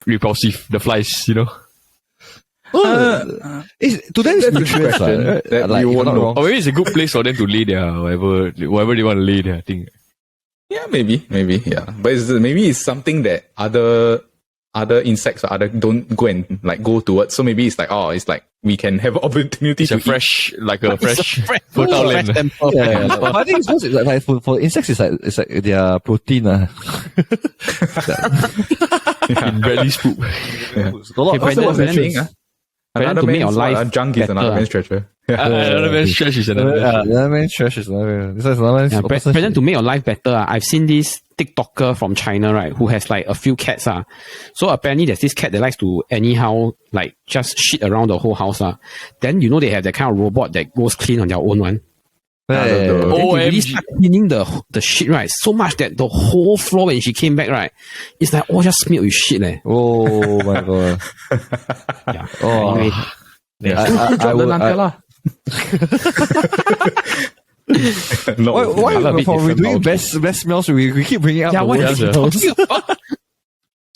repulsive? The flies, you know. To them it's nutritious, right? That you won't know. Or maybe it's a good place for them to lay their whatever they want to lay there, I think. Yeah, maybe, yeah. But maybe it's something that other insects or other don't go towards. So maybe it's like, it's like we can have opportunity It's to a fresh, like a fresh fertile land. But I think it's also like for insects, it's like their protein. In Bradley's poop. Another to make man's your life junk is another man's treasure. Another man's trash is another. Another man's trash is another. This is another man's Present to make your life better. I've seen this TikToker from China, right, who has like a few cats. So apparently there's this cat that likes to anyhow like just shit around the whole house. Then you know they have that kind of robot that goes clean on their own one. Then they really start cleaning the shit, right? So much that the whole floor when she came back, right, it's like just smeared with shit. Oh my god. Yeah. Oh. Anyway, I would. Why for we doing best smells we keep bringing up the worst smells.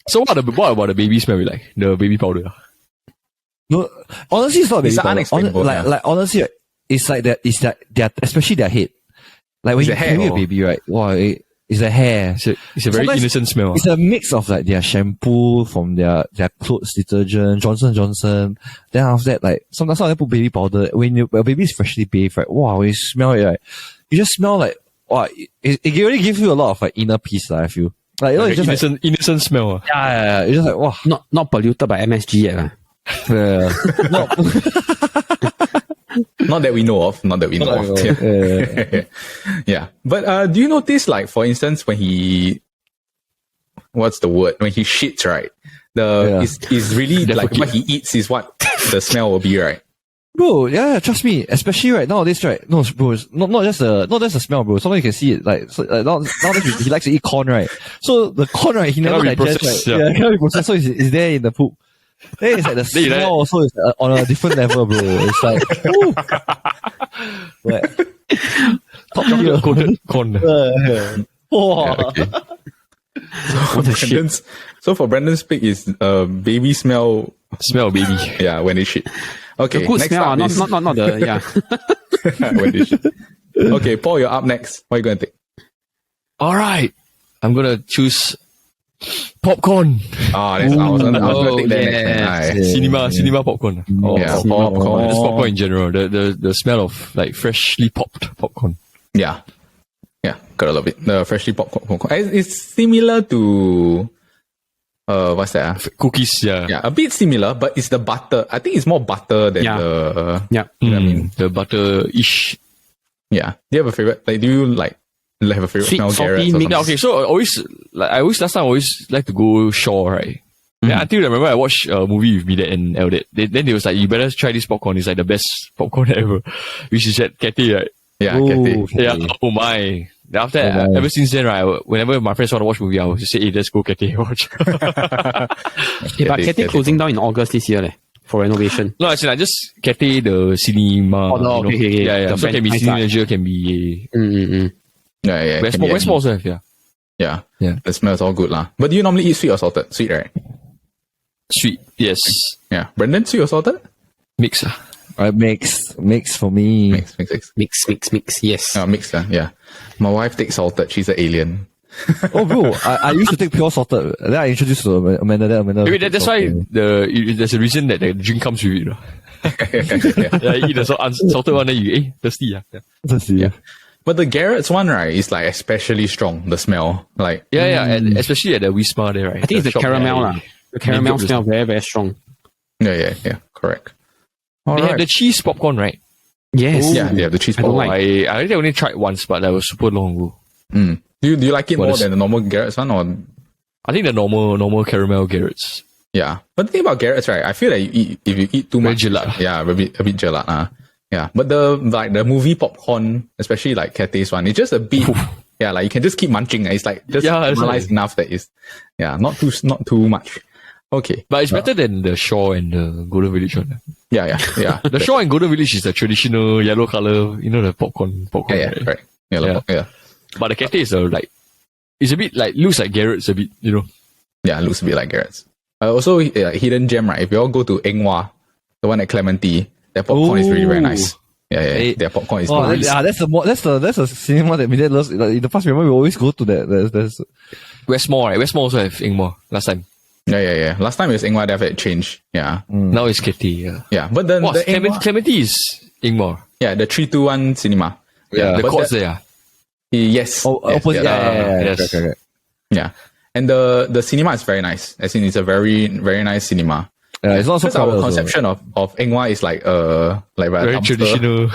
So what about the baby smell we like? The baby powder. No, honestly, it's not baby It's powder. unexplainable, Like honestly, it's like that. It's that especially their head. Like when you carry a baby, right? Wow, it's a hair. It's a very innocent smell. It's a mix of like their shampoo from their clothes detergent, Johnson. Then after that, like sometimes they put baby powder. When a baby is freshly bathed, right? Wow, when you smell it, right? You just smell like wow. It really gives you a lot of like inner peace, I feel. Like, you know, Like it's just innocent smell. yeah. It's just like wow. not polluted by MSG yet. Not that we know of. Yeah. But do you notice, like, for instance, when he, what's the word? When he shits, right? Is really like what he eats is what the smell will be, right? Bro, yeah, trust me. Especially right nowadays, right? No, bro, it's not just the smell, bro. Sometimes you can see it. Like, nowadays he likes to eat corn, right? So the corn, right? He never digests, right? Yeah, cannot be processed. So it's there in the poop. Then it's like the smell also is on a different level, bro. It's like, top tier Coated corn. Wow. Okay. So for Brandon's pick is baby smell. Smell baby. Yeah, when they shit. Okay, The good next smell, up not is the when they shit. Okay, Paul, you're up next. What are you going to take? All right. I'm going to choose popcorn. I was going to take that next. Nice. Cinema popcorn. Yeah, popcorn. Just popcorn in general. The smell of like freshly popped popcorn. Yeah, gotta love it. The freshly popped popcorn. It's similar to what's that? Cookies, yeah. Yeah, a bit similar, but it's the butter. I think it's more butter than the. yeah. You know what I mean? The butter-ish. Yeah. Do you have a favorite? Like, do you like have a favorite Sweet, smell, salty, Garrett's or mix. something? Yeah, okay, so last time I always like to go Shaw, right? Yeah, until I remember I watched a movie with Midet and Eldet. Then they was like, you better try this popcorn. It's like the best popcorn ever. Which is at Cathay, right? Yeah, Ooh, Cathay. okay. Yeah. Oh my. Then after that, my. ever since then, right, whenever my friends want to watch movie, I will just say, hey, let's go Cathay watch. Yeah, but Cathay closing down in August this year for renovation. No, actually, I just Cathay the cinema. Oh, no, you know? okay. Yeah. The So it can be franchise Cine side. Leisure, can be Yeah. West can be Mall also have, yeah. Yeah. Yeah. The smell is all good lah. But do you normally eat sweet or salted? Sweet, right? Sweet, yes. Yeah. Brendan, sweet or salted? Mix. Mix for me. Mix. Yes. Mix. Yeah. My wife takes salted. She's an alien. Oh, bro, I used to take pure salted. Then I introduced to Amanda. Then Amanda. Maybe that's why there's a reason that the drink comes with it. No? Yeah, you eat the salted one, then you thirsty. Yeah. But the Garrett's one, right, is like especially strong, the smell. Like, And especially at the Wisma there, right? I think it's the shop caramel. there. La. The caramel They smell very, very strong. yeah, correct. All They right. have the cheese popcorn, right? Yes. Yeah, they have the cheese I don't popcorn. like- I think I only tried once, but that was super long ago. Do you like it What more is- than the normal Garrett's one? Or I think the normal caramel Garrett's. yeah, but the thing about Garrett's, right? I feel like if you eat too Very much, gelat. yeah, a bit gelat. Yeah, but the movie popcorn, especially like Cathay's one, it's just a bit. Yeah, like you can just keep munching. It's like just that's caramelized right. enough that is, yeah, not too much. Okay, But it's better than the Shaw and the Golden Village one. yeah. The Shaw and Golden Village is the traditional yellow color, the popcorn. yeah, right? right. Yeah. Yeah. But the Cathay is it's a bit like, looks like Garrett's a bit, Yeah, it looks a bit like Garrett's. Also, hidden gem, right? If you all go to Enghua, the one at Clementi, their popcorn is really very nice. Yeah. Hey. Their popcorn is Oh, nice. that's the cinema that Midet loves. Like, in the past, remember we always go to that. There's West Mall, right? West Mall also have Ingmore last time. Yeah. Last time it was Enghua, they have it changed. Yeah. Now it's Cathay, yeah. Yeah, but then Wow, the Enghua, Clementi is Ingmore. yeah, the 321 cinema. Yeah, The but courts that- there. Yes. opposite. Yeah. yes. Correct. Yeah. And the cinema is very nice. I think it's a very, very nice cinema. Yeah, it's not so Because our crowded also. conception of Enghua is like Very traditional.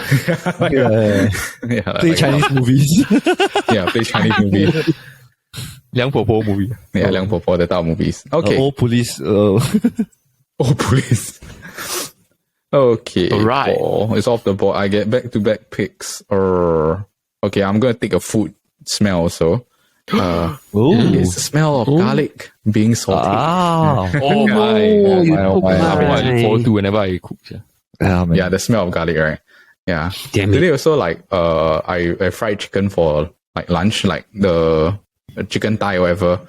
Yeah. Yeah, Play like, Chinese movies. yeah, play Chinese movie. Liang Po Po movie. Yeah, Liang Po Po, the type of movies. Okay. Old police. Oh, police. Okay. Alright. It's off the board. I get back-to-back picks. Okay, I'm gonna take a food smell also. It's the smell of garlic being salted. Oh my. my. I look forward to whenever I cook. Yeah. Yeah, man. Yeah, the smell of garlic, right? Yeah. Damn it. Today also like I fried chicken for like lunch, like the chicken thigh or whatever.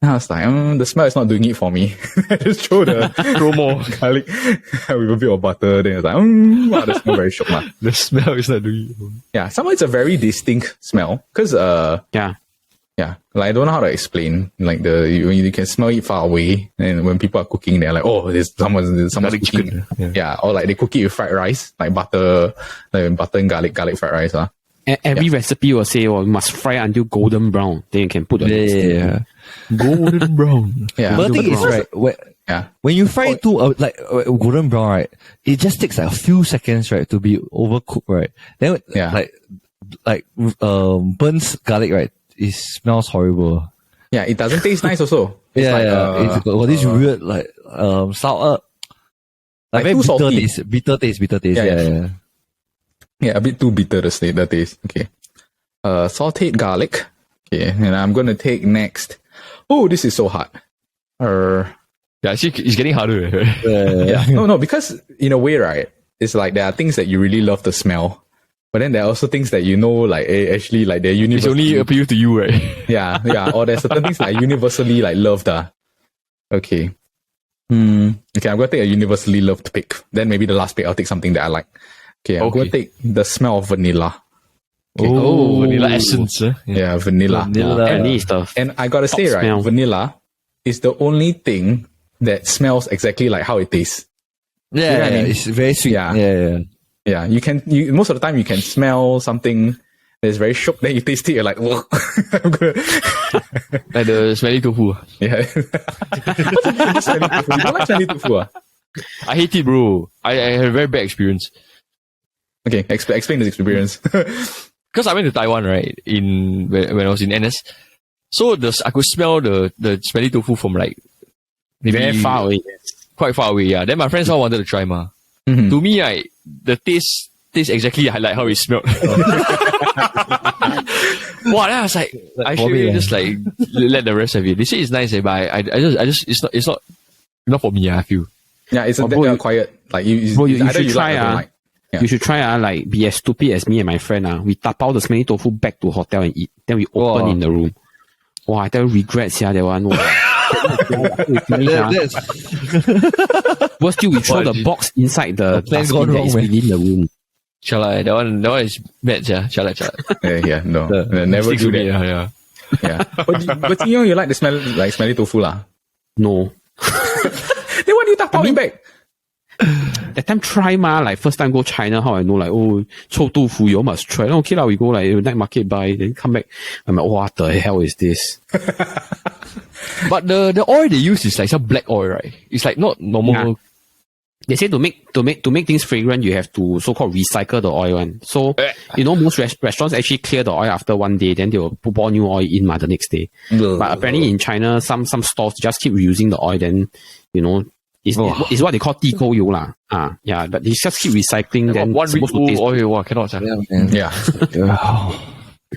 And I was like, the smell is not doing it for me. I just throw the more. garlic with a bit of butter. Then it's like, wow, the smell very shock. Lah. The smell is not doing it. Yeah, somehow it's a very distinct smell. Cause Yeah. yeah, like I don't know how to explain. Like you can smell it far away, and when people are cooking, they're like, oh, there's someone's Garlic cooking. chicken. Yeah, or like they cook it with fried rice, like butter and garlic fried rice. Every recipe will say, you must fry until golden brown. Then you can put Yeah. Golden brown. Yeah, But the thing is, right, yeah. when you fry it to golden brown, right, it just takes like a few seconds, right, to be overcooked, right. Then Yeah. burnt garlic, right, it smells horrible. Yeah, it doesn't taste nice also. It's It's got this weird sour, like very too salty. bitter taste. Yeah, Yeah. Yeah, a bit too bitter the taste. Okay. Sauteed garlic. Okay, and I'm gonna take next. Oh, this is so hard. Yeah, see, it's getting harder. Right? Yeah. No, because in a way, right, it's like there are things that you really love the smell. But then there are also things that actually like they're It's universally. only appeal to you, right? Yeah. Or there's certain things that are universally like loved. Okay. Okay, I'm gonna take a universally loved pick. Then maybe the last pick I'll take something that I like. Okay, I'm gonna take the smell of vanilla. Okay. Oh, vanilla essence. Yeah, vanilla. And it's the And I gotta say, right, smell. vanilla is the only thing that smells exactly like how it tastes. Yeah, You know what I mean? it's very sweet. Yeah. Yeah. Yeah, you most of the time you can smell something that's very shook, then you taste it, you're like, whoa. I'm gonna, Like the smelly tofu. yeah. Smelly tofu. You don't like smelly tofu? I hate it, bro. I had a very bad experience. Okay, explain this experience. because I went to Taiwan, right, when I was in NS. So I could smell the smelly tofu from like maybe Very far away. quite far away. Yeah. Then my friends all wanted to try ma. Mhm. To me, the taste exactly like how it smelled. Wow, then I was like, I should really just like let the rest of it. They say it's nice, but I just it's not for me. I feel. Yeah, it's bro, quiet. Like you should try. like. Yeah. You should try. Like be as stupid as me and my friend. We tapao the smelly tofu back to hotel and eat. Then we open in the room. Wow, I tell you, regrets. Yeah, that one. Well, still we throw the box inside the dustbin that is within the room. Chala, that one is bad, yeah. Chala. Yeah, no, never do that. Yeah. Yeah. But you like the smell, like smelly tofu lah. No. Then why do you tapao it back? That time try like first time go China, how I know like chou tofu you all must try. Okay lah, we go like night market buy, then come back. I'm like, what the hell is this? But the oil they use is like some black oil, right? It's like not normal. Yeah. They say to make things fragrant, you have to so-called recycle the oil one. So most restaurants actually clear the oil after one day, then they will pour new oil in the next day. But apparently in China, some stores just keep reusing the oil. Then it's what they call 地沟油 lah. Yeah, but they just keep recycling. Then one week oil, cannot.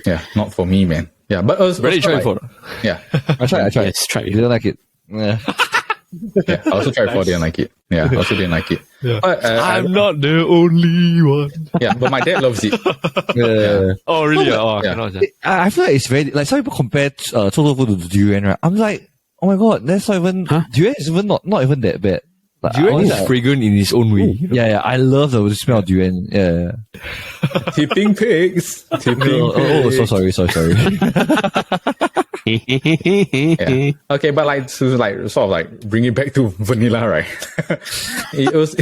Yeah, not for me, man. Yeah, but really try it for. Yeah, I tried. Yes, try it. You don't like it? Yeah. Yeah, I also tried before, didn't like it. Yeah, I also didn't like it. Yeah. But, I'm not the only one. Yeah, but my dad loves it. Oh, really? Yeah. Cannot. I feel like it's very like some people compare chou tofu to durian, right? I'm like, oh my god, that's not even durian is even not even that bad. Like, durian is fragrant in its own way. Yeah, I love the smell of durian. Yeah. Tipping pigs. So sorry. Yeah. Okay, but like to sort of like bring it back to vanilla, right? It was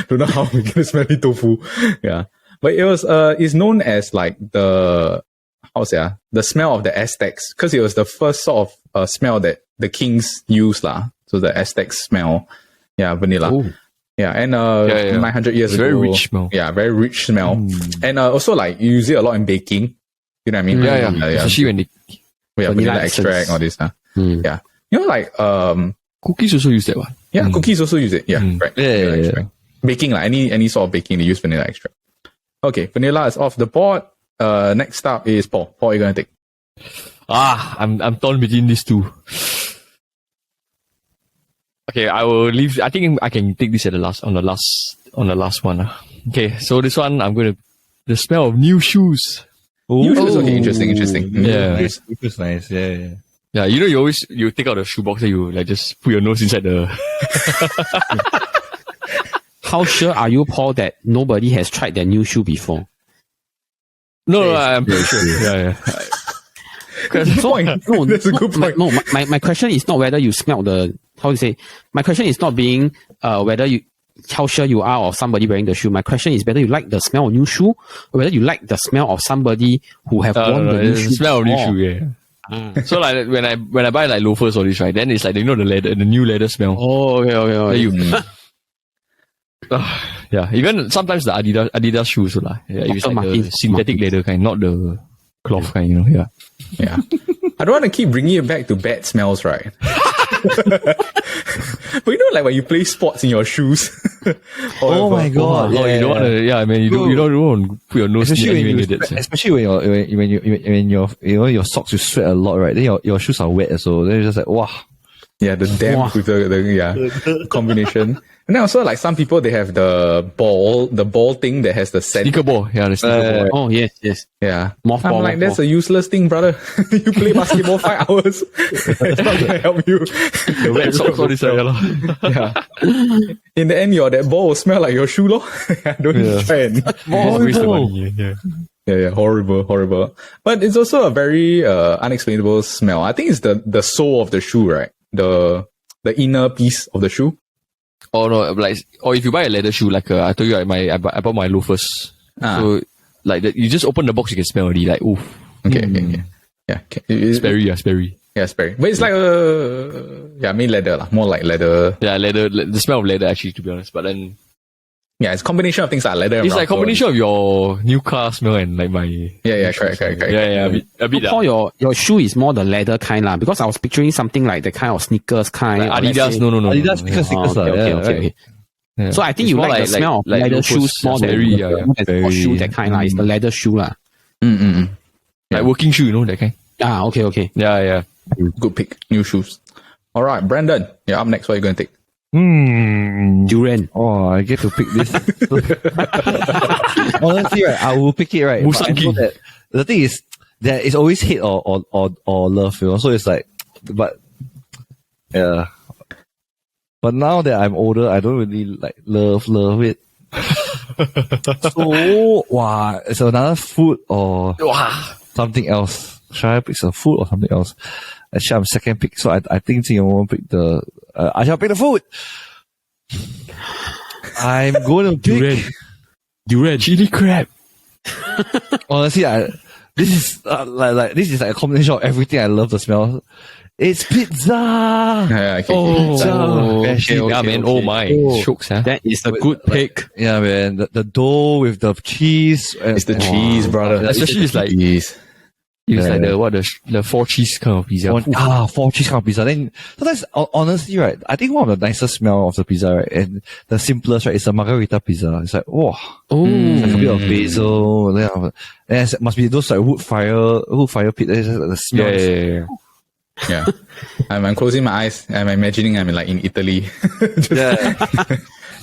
don't know how we get smelly tofu. Yeah. But it was it's known as like the smell of the Aztecs, because it was the first sort of smell that the kings used lah. So the Aztec smell. Yeah, vanilla. Ooh. Yeah, and 900 years ago. Very rich smell. Yeah, very rich smell. And also like you use it a lot in baking. You know what I mean? Yeah. Especially when they vanilla extract, all this. Yeah. Like cookies also use that one. Yeah, cookies also use it. Yeah, right. Yeah. Baking, like any sort of baking, they use vanilla extract. Okay, vanilla is off the board. Next up is Paul. Paul, you're gonna take. I'm torn between these two. Okay, I will leave. I think I can take this on the last one. Okay, so this one the smell of new shoes. New shoes, okay, interesting. Yeah, it's nice. Yeah. Yeah, you take out the shoebox and you like just put your nose inside the. How sure are you, Paul, that nobody has tried their new shoe before? No, I'm pretty sure. Yeah. That's a good point. My question is not whether you smell my question is not being whether how sure you are of somebody wearing the shoe. My question is whether you like the smell of new shoe or whether you like the smell of somebody who have worn the new shoe. Smell of new shoe, yeah. So like when I buy like loafers or this, right, then it's like the new leather smell. Oh, okay. Yeah, even sometimes the Adidas shoes, yeah, it's like the synthetic leather kind, not the cloth kind, Yeah. I don't want to keep bringing it back to bad smells, right? But like when you play sports in your shoes. Oh my god! You don't want to. Yeah, I mean, you don't want to put your nose especially when your socks you sweat a lot, right? Then your shoes are wet, so then it's just like wow. Yeah, the damp with the combination. And then also like some people, they have the ball thing that has the scent. Sneaker ball. Yeah, the sneaker ball. Oh, yes. Yeah. I'm like, that's a useless thing, brother. You play basketball 5 hours. It's not going to help you. The wet socks all this. Yeah. In the end, that ball will smell like your shoe, lor. Don't even try and waste the money. Yeah, horrible. But it's also a very unexplainable smell. I think it's the sole of the shoe, right? The inner piece of the shoe. Oh no, or if you buy a leather shoe, like I told you, I bought my loafers. So like you just open the box, you can smell already. Like oof. Okay. Yeah. Sperry. Yeah, Sperry. But it's like leather lah. More like leather. Yeah, leather. The smell of leather, actually, to be honest. But then Yeah, it's a combination of things like leather and It's like a rubber. combination of your new car smell and like my. Yeah, correct. Yeah, a bit. Paul, your shoe is more the leather kind lah, because I was picturing something like the kind of sneakers kind. Like or let's Adidas, say- no. Adidas because sneakers okay, lah. okay, Yeah, okay, right. okay. Yeah. So I think It's you more like the smell of like leather low-cost shoes more than very, the shoe that kind lah. It's the leather shoe lah. like working shoe, that kind. Ah, okay. Yeah. Good pick. New shoes. All right, Brandon. Yeah, up next. What are you going to take? Durian. Oh, I get to pick this. Honestly, right, I will pick it, right. But I know Musaki. that the thing is, there is always hate or love, So it's like, but yeah. But now that I'm older, I don't really like love it. So, wow, it's another food or something else. Should I pick some food or something else? Actually, I'm second pick, so I think Jing won't pick the. I shall pick the food. I'm going to pick Durian. Chili crab. Honestly, this is like a combination of everything I love the smell. It's pizza. Yeah, okay. Yeah, man. Oh my. Shooks, huh? That is a good pick. Yeah, man. The dough with the cheese. It's the cheese, brother. Especially it's like cheese. it's like the 4 cheese kind of pizza. 4 cheese kind of pizza. Then sometimes, honestly, right, I think one of the nicest smell of the pizza, right, and the simplest, right, is a margarita pizza. It's like, wow. It's like a bit of basil. Then it must be those like wood fire pit. The smell. Yeah. Yeah. I'm closing my eyes. I'm imagining I'm in Italy.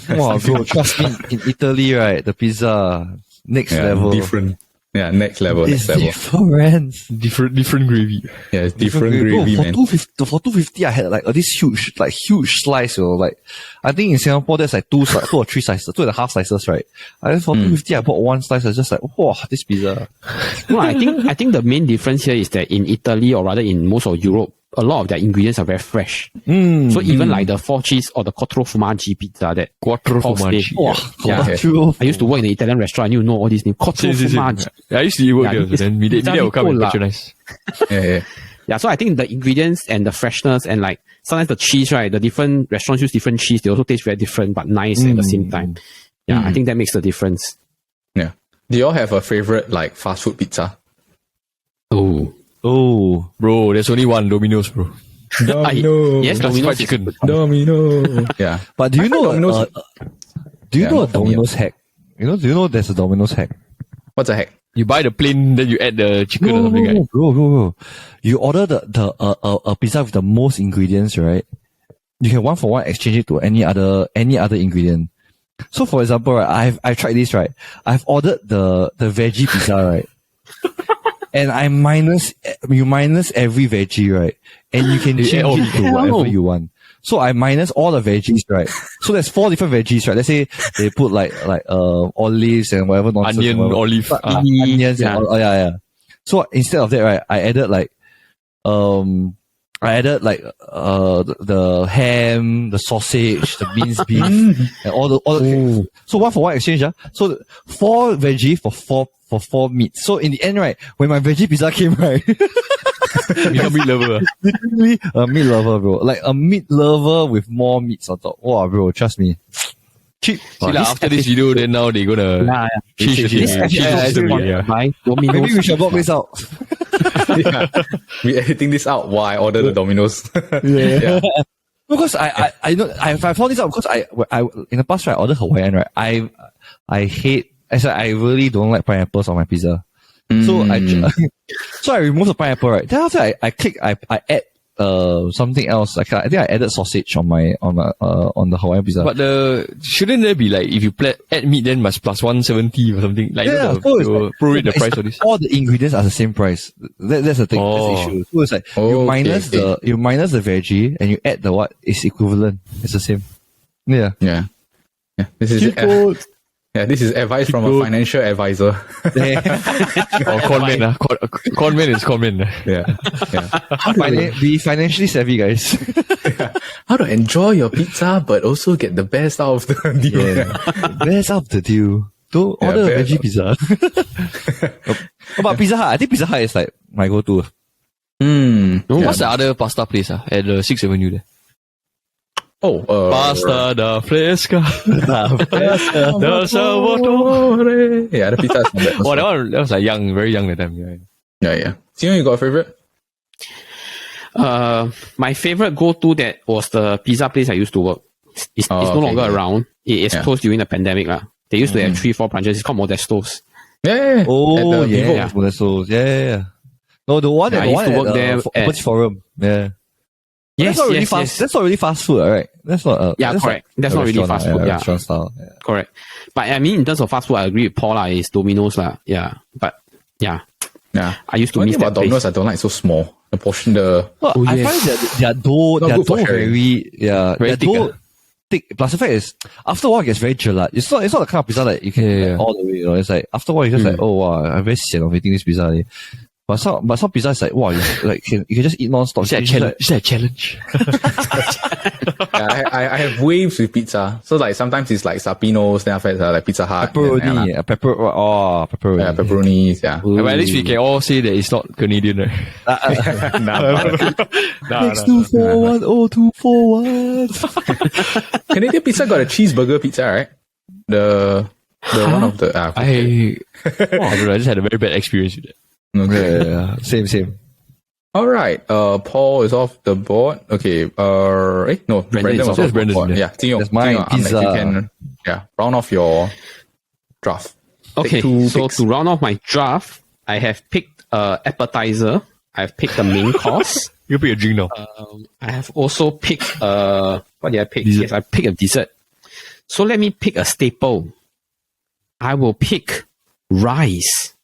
Wow, bro, trust me, in Italy, right, the pizza, next level. Different. Yeah, next level. It's Next level. different. Different gravy. Yeah, it's different gravy, for man. 250, I had like this huge slice, Like, I think in Singapore, there's like two or three slices, 2.5 slices, right? I think for 250, I bought one slice. I was just like, wow, this pizza. No, I think the main difference here is that in Italy, or rather in most of Europe, a lot of their ingredients are very fresh. So even like the 4 cheese or the quattro formaggi pizza that Quattro Paul formaggi. said. Wow. Okay. I used to work in an Italian restaurant. You know all these names. Quattro formaggi. Yeah, I used to work Yeah, there. it's- Then media will come and it's patronize. Yeah. Yeah, so I think the ingredients and the freshness and like sometimes the cheese, right? The different restaurants use different cheese. They also taste very different, but nice at the same time. Yeah, I think that makes the difference. Yeah. Do you all have a favorite like fast food pizza? Oh. Bro, there's only one Domino's, bro. Domino. Yes, Classified Domino's. chicken. Domino. Yeah. But do you know Domino's- do you Yeah, know a not for me. Domino's hack? Do you know there's a Domino's hack? What's the heck? You buy the plain, then you add the chicken or something, right? Bro. You order a pizza with the most ingredients, right? You can 1-for-1 exchange it to any other ingredient. So for example, right, I've tried this, right? I've ordered the veggie pizza, right? And you minus every veggie, right? And you can change it to whatever you want. So I minus all the veggies, right? So there's 4 different veggies, right? Let's say they put like olives and whatever nonsense. Onion, whatever. olive. Onions. Yeah. And yeah. So instead of that, right, I added like the ham, the sausage, the minced beef, and all the so 1-for-1 exchange. So 4 veggie for 4 meat. So in the end, right, when my veggie pizza came, right, Become meat lover. literally a meat lover, bro. Like a meat lover with more meats on top. Wow, bro, trust me. Cheap. See, like, after this video, then now they're gonna change the This thing. episode Change is the sponsored video. by Domino's. Maybe we should block this out. Yeah. We're editing this out while I order the Domino's. Yeah. Because I know I found this out because I in the past, right, I ordered Hawaiian, right. I hate, I really don't like pineapples on my pizza. So I removed the pineapple, right. Then after I add something else. I think I added sausage on the Hawaiian pizza. But shouldn't there be like, if you add meat, then must plus 170 or something? Like, Yeah, you so it's like- prorate the it's price for this. all the ingredients are the same price. That's the thing. That's the issue. So it's like you minus the veggie and you add the what is equivalent. It's the same. Yeah. Yeah. This is this is advice from a financial advisor. Or conman. Conman is conman. Yeah. Be financially savvy, guys. How to enjoy your pizza but also get the best out of the deal. Best of the deal. Don't Yeah, order a best veggie pizza. But Pizza Hut, I think Pizza Hut is like my go-to. What's the other pasta place at the 6th Avenue there? Pasta da fresca. Yeah, the pizza is not bad. Oh, that was like young, very young that time. Yeah. Yeah. Tino, you got a favorite? My favorite go-to that was the pizza place I used to work. It's no longer around. It's closed during the pandemic. They used to have 3-4 branches. It's called Modesto's. Yeah. Oh, Vivo. yeah. Modesto's. Yeah. No, the one I used to work there at Forum. Yeah. Yes, that's not really fast. That's not really fast food, right? That's not. That's correct. That's not really fast food. Yeah, restaurant style. Yeah. Correct. But I mean, in terms of fast food, I agree with Paul. It's Domino's lah. Yeah, but yeah. I used to miss that place. Domino's I don't like so small. The portion, I find their dough very thick. Thick. Plus the fact is, after a while it gets very gelat. It's not the kind of pizza that you can all the way. You know, it's like after a while you're just like, oh wow, I'm very sian of eating this pizza. But some pizza is like, wow, you can just eat non-stop. Is that a challenge? I have waves with pizza. So like sometimes it's like Sapino's, then after that like Pizza Hut. Pepperoni. Pepperoni. Yeah, pepperonis, yeah. But at least we can all say that it's not Canadian, right? Next 241, 241. Canadian pizza got a cheeseburger pizza, right? The one of the... I don't know, I just had a very bad experience with it. Okay. Yeah. Same. All right. Paul is off the board. Okay. No, Brandon was off the board. Yeah. That's my pizza. You can, round off your draft. Okay. So to round off my draft, I have picked appetizer. I've picked the main course. You pick a drink now. I have also picked what did I pick? Dessert. Yes, I picked a dessert. So let me pick a staple. I will pick rice.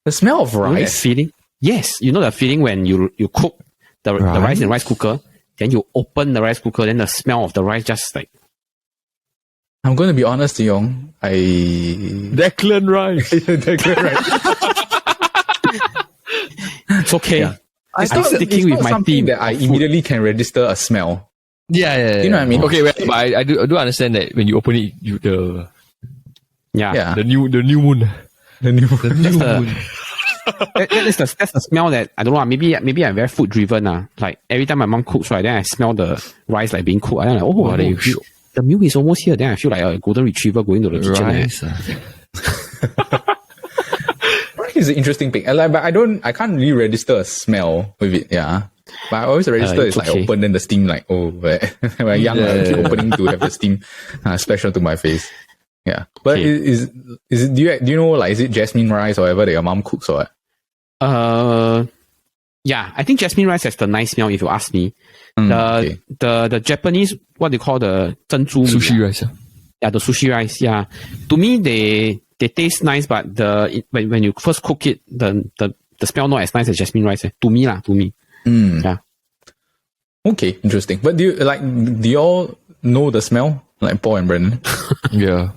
The smell of You know that rice. feeling? Yes, you know the feeling when you cook the rice in rice cooker, then you open the rice cooker, then the smell of the rice just like... I'm going to be honest, Young. Declan Rice. It's okay. Yeah. I'm sticking with my theme. That I immediately can register a smell. Yeah. You know what I mean? Okay, but I do understand that when you open it, the new moon. The new moon. That's the smell that I don't know. Maybe I'm very food driven. Like every time my mom cooks, right, then I smell the rice like being cooked. I'm like, the meal is almost here. Then I feel like a golden retriever going to the kitchen. Rice. Rice is an interesting pick. But I can't really register a smell with it. Yeah. But I always register it's like open, then the steam like, when I'm young, I keep opening to have the steam splash onto my face. Yeah. But is it, do you know, like, is it jasmine rice or whatever that your mom cooks or what? Yeah, I think jasmine rice has the nice smell if you ask me. The Japanese, what they call the珍珠 sushi rice. Yeah, the sushi rice. Yeah. To me, they taste nice, but when you first cook it, the smell not as nice as jasmine rice. To me. Yeah. Okay, interesting. But do you all know the smell? Like Paul and Brendan? Yeah.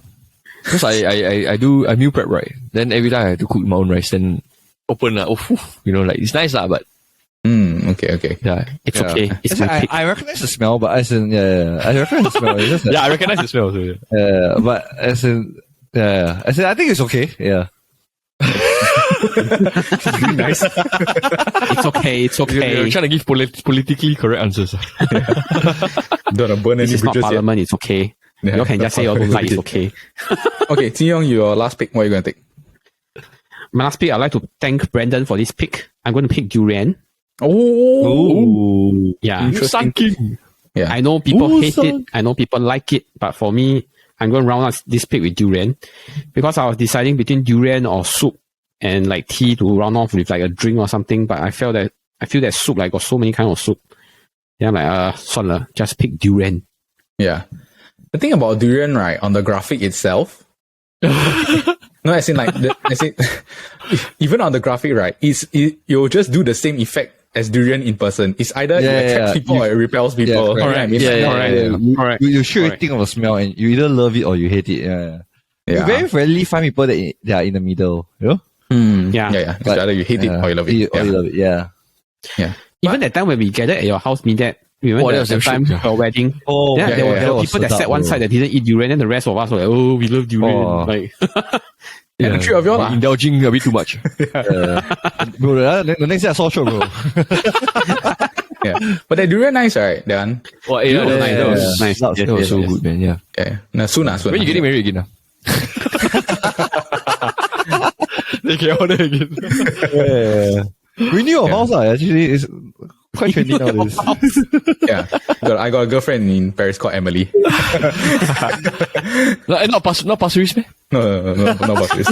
Because I meal prep, right? Then every time I have to cook my own rice, then open like it's nice but okay. Yeah. It's okay. It's my pick. I recognize the smell, but as in I recognize the smell. It's just I recognize the smell too. But as in I think it's okay. Yeah. Really nice. It's okay. You're trying to give politically correct answers. Don't wanna burn any This is not bridges parliament. It's okay. Yeah. You can just say you don't like. It's okay. Okay, Ziyong, your last pick. What are you going to take? My last pick, I'd like to thank Brandon for this pick. I'm going to pick durian. Oh, Yeah. Sun King. Yeah. I know people hate it. I know people like it. But for me, I'm going to round out this pick with durian. Because I was deciding between durian or soup and like tea to round off with like a drink or something. But I feel that soup like got so many kinds of soup. Yeah, I'm like, 算了, just pick durian. Yeah. The thing about durian, right, on the graphic itself, no, as in like, even on the graphic, right, you'll just do the same effect as durian in person. It's either it attracts people or it repels people. Yeah, Correct. You sure think of a smell and you either love it or you hate it. Yeah. You very rarely find people that are in the middle. You know? Yeah. It's either you hate it or you love it. Or you love it. Yeah. Even that time when we gathered at your house, we went the time for a wedding. There were people that sat one side that didn't eat durian, and the rest of us were like, oh, we love durian. Like, the three of you all indulging a bit too much. Bro, the next day I saw show, bro. Yeah. But that durian nice, right? That one. Oh, yeah, that was nice. That was, Yes, that was yes, so yes. good, man. Yeah. Yeah. Nah, soon. When you getting married again? They can order again. Yeah. Renew your house, actually, it's quite trendy nowadays. Yeah. I got a girlfriend in Paris called Emily. Not Pasir Ris, man. No about this.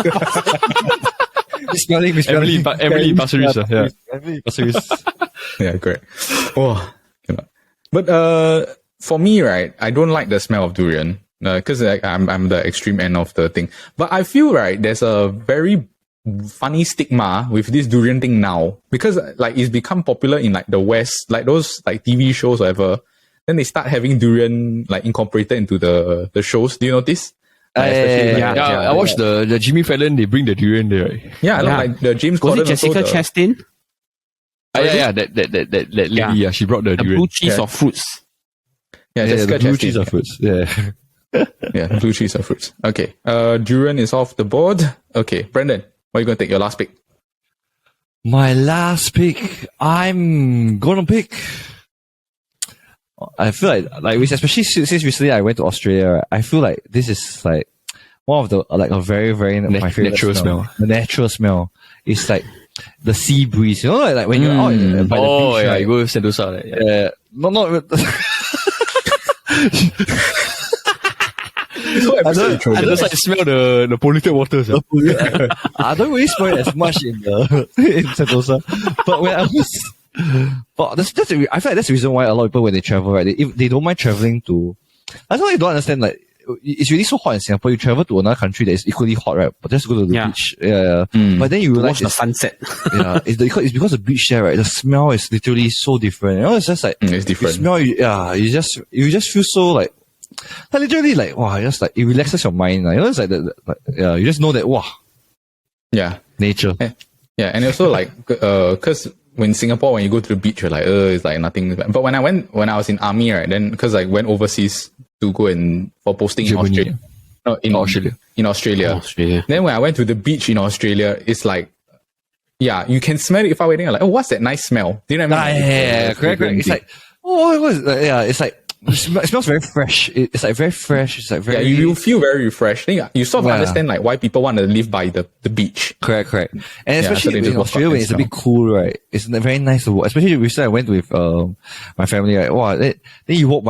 Misspelling. Emily Pasir Ris. Yeah. Emily Pasir Ris. Yeah, correct. Oh, cannot. But for me, right, I don't like the smell of durian because I'm the extreme end of the thing. But I feel right, there's a very funny stigma with this durian thing now because like it's become popular in like the West, like those like TV shows or whatever. Then they start having durian like incorporated into the shows. Do you notice? Especially, like, I watched the Jimmy Fallon. They bring the durian there. Right? Yeah, like the James Was Corden it Jessica also, Chastain? That lady. Yeah, she brought the The durian. blue cheese of fruits. Yeah, Yeah, Jessica the blue Chastain. cheese of fruits. Yeah. Yeah, blue cheese or fruits. Okay. Durian is off the board. Okay, Brendan, what are you gonna take? Your last pick. My last pick, I'm gonna pick. I feel like especially since recently I went to Australia, I feel like this is like one of the like a very very my favorite natural smell. The natural smell. It's like the sea breeze. You know, like when you're out by the beach, yeah, right? you go Sentosa. Right? Yeah. Not. I just like smell the polluted waters. I don't really smell it as much in Sentosa, but when I was, but I feel like that's the reason why a lot of people when they travel, right, if they don't mind traveling to. I don't understand, like it's really so hot in Singapore. You travel to another country that is equally hot, right? But just go to the beach, But then you realize Watch the sunset. it's because the beach there, right? The smell is literally so different. You know, it's just like It's different. You smell, you just feel so like literally like wow, just like it relaxes your mind. Like, you know, it's like you just know that wow, Yeah. nature. Yeah, and also like because when Singapore, when you go to the beach, you're like, it's like nothing. But when I was in army, right, then because I went overseas to go for posting in Germany, Australia. No, in Australia. In Australia. Australia. Then when I went to the beach in Australia, it's like, yeah, you can smell it far away. Then you're like, oh, what's that nice smell? Do you know what I mean? Yeah, correct. It's like, it's like, it smells very fresh. It's like very fresh. It's like very. Yeah, you feel very refreshed. Then you sort of understand like why people want to live by the beach. Correct. And especially so they in just Australia walk when up it's and a bit cool, right? It's very nice to walk. Especially recently I went with my family, right? Wow, then you walk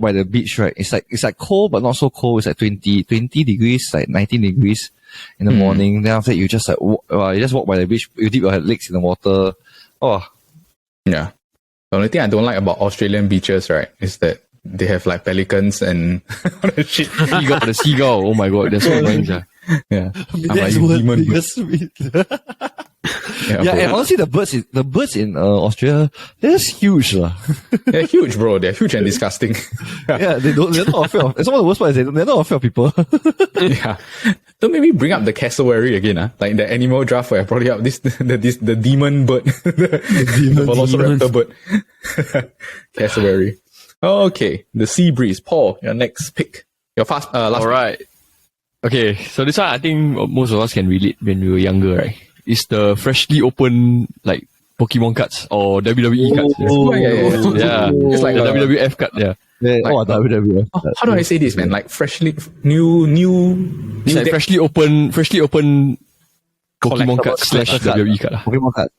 by the beach, right? It's like cold but not so cold. It's like 20 degrees, like 19 degrees in the morning. Then after that you just like you just walk by the beach, you dip your legs in the water. Oh. Yeah. The only thing I don't like about Australian beaches, right, is that they have like pelicans and all that shit. The seagull. Oh my god, that's so annoying. Yeah. That's I'm like, demon. Yeah, and honestly, the birds in Australia, they're just huge, They're huge, bro. They're huge and disgusting. Yeah, they're not afraid of. It's one of the worst parts. They're not afraid of people. Yeah. Don't maybe bring up the cassowary again, like the animal draft where I brought it up. The demon bird, the velociraptor bird, cassowary. Okay, the sea breeze. Paul, your next pick. Your last. All right. Okay, so this one I think most of us can relate when we were younger, right? It's the freshly opened like Pokemon cards or WWE cards. Yeah. It's like the WWF card. Yeah. WWF. How do I say this, man? Like freshly new. It's like freshly open Pokemon cards / WWE card. Pokemon card.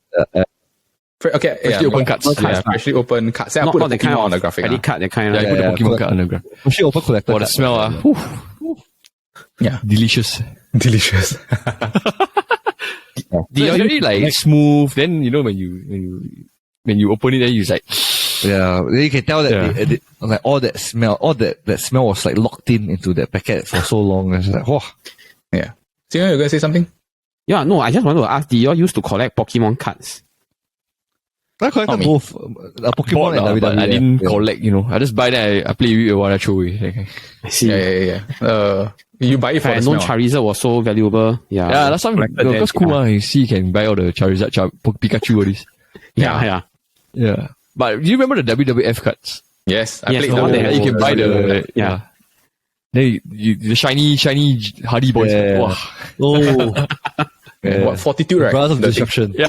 Okay, Freshly open cards. Yeah, freshly open cards. Then I Not put the the kind Pokemon of on the graphic. credit card, that kind Yeah, of. you put the Pokemon card on the ground. Freshly open collector. Oh, the smell. Yeah, Delicious. delicious. It's very like smooth. Then you know when you open it, then you like Yeah, you can tell that like all that smell was like locked into that packet for so long. It's like, wow. Yeah. So you're gonna say something? Yeah, no, I just wanted to ask, do you all used to collect Pokemon cards? I collected me. both Pokemon and WWE. but I didn't collect. I just buy that. I play with it while I throw it. I see. Yeah. You buy it for I the know smell. Charizard was so valuable. Yeah. Yeah, last time because cool. You see, you can buy all the Charizard, Pikachu, all this. Yeah. Yeah. But do you remember the WWF cards? Yes, I Yes, played the the one one that You can buy the Yeah. Then the shiny Hardy Boys. Yeah. Wow. Oh, What, Fortitude, right? Brothers of The thing. Destruction. Yeah.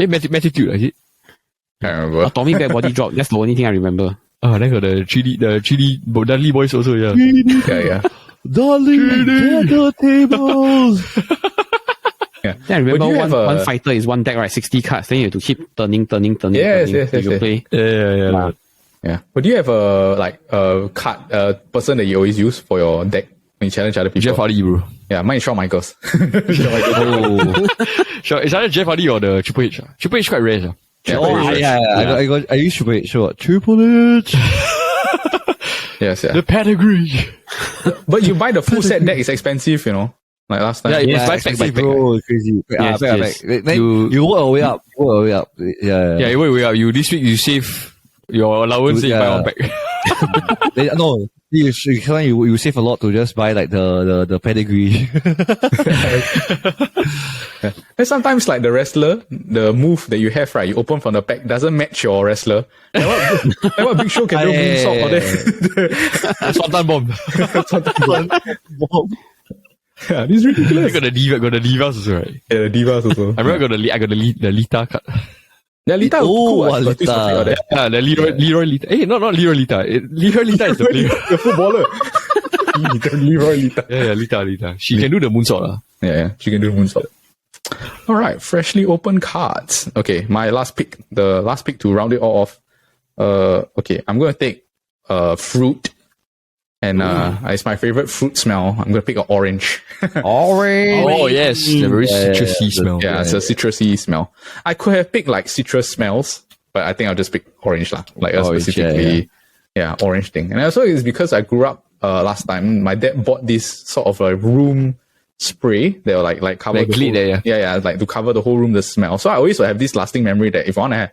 Matitude, is it? Can't remember. Atomic Bad Body Drop. That's the only thing I remember. Then got the chili, Dudley boys also, yeah. Yeah. Darling, get the tables. Yeah. Yeah, I remember Would you have one fighter is one deck, right? 60 cards. Then you have to keep turning. Yes, till you yes. play. Yeah. Yeah. But do you have a card person that you always use for your deck when you challenge other people? Jeff Hardy, bro. Yeah, mine is Shawn Michaels. Oh. Sure, it's either Jeff Hardy or the Triple H. Triple H quite rare, sir. I used to wait. Sure, Triple H. Yes, yeah. The pedigree. But you buy the full set deck, it's expensive, you know. Like last time. Yeah, it's Yeah, buy pack by pack. bro, crazy. Yes, yes. Then you work your way up. Yeah. Yeah, you wait up. You this week you save your allowance and you buy one pack. No, you save a lot to just buy like the pedigree. And sometimes like the wrestler, the move that you have, right, you open from the pack doesn't match your wrestler. Like what Big Show can do moonsault for that. Swanton bomb. Yeah, this is ridiculous. I got the divas also, right? Yeah, the divas also. I remember I got the Lita card. Yeah, Lita. Lita. Yeah, the Leroy Lita. Hey, not Leroy Lita. Leroy Lita is the player. The footballer. Leroy Lita. Yeah, Lita. She can do the moonsault. Yeah, she can do the moonsault. All right, freshly opened cards. Okay, my last pick. The last pick to round it all off. Okay, I'm going to take fruit. And it's my favorite fruit smell. I'm going to pick an orange. Orange. Oh, yes. The very citrusy smell. Yeah, it's a citrusy smell. I could have picked like citrus smells, but I think I'll just pick orange lah. Like a Orange, specifically, orange thing. And also it's because I grew up last time. My dad bought this sort of a room spray that will like cover Like the clean whole, it, yeah, like to cover the whole room the smell. So I always will have this lasting memory that if I want to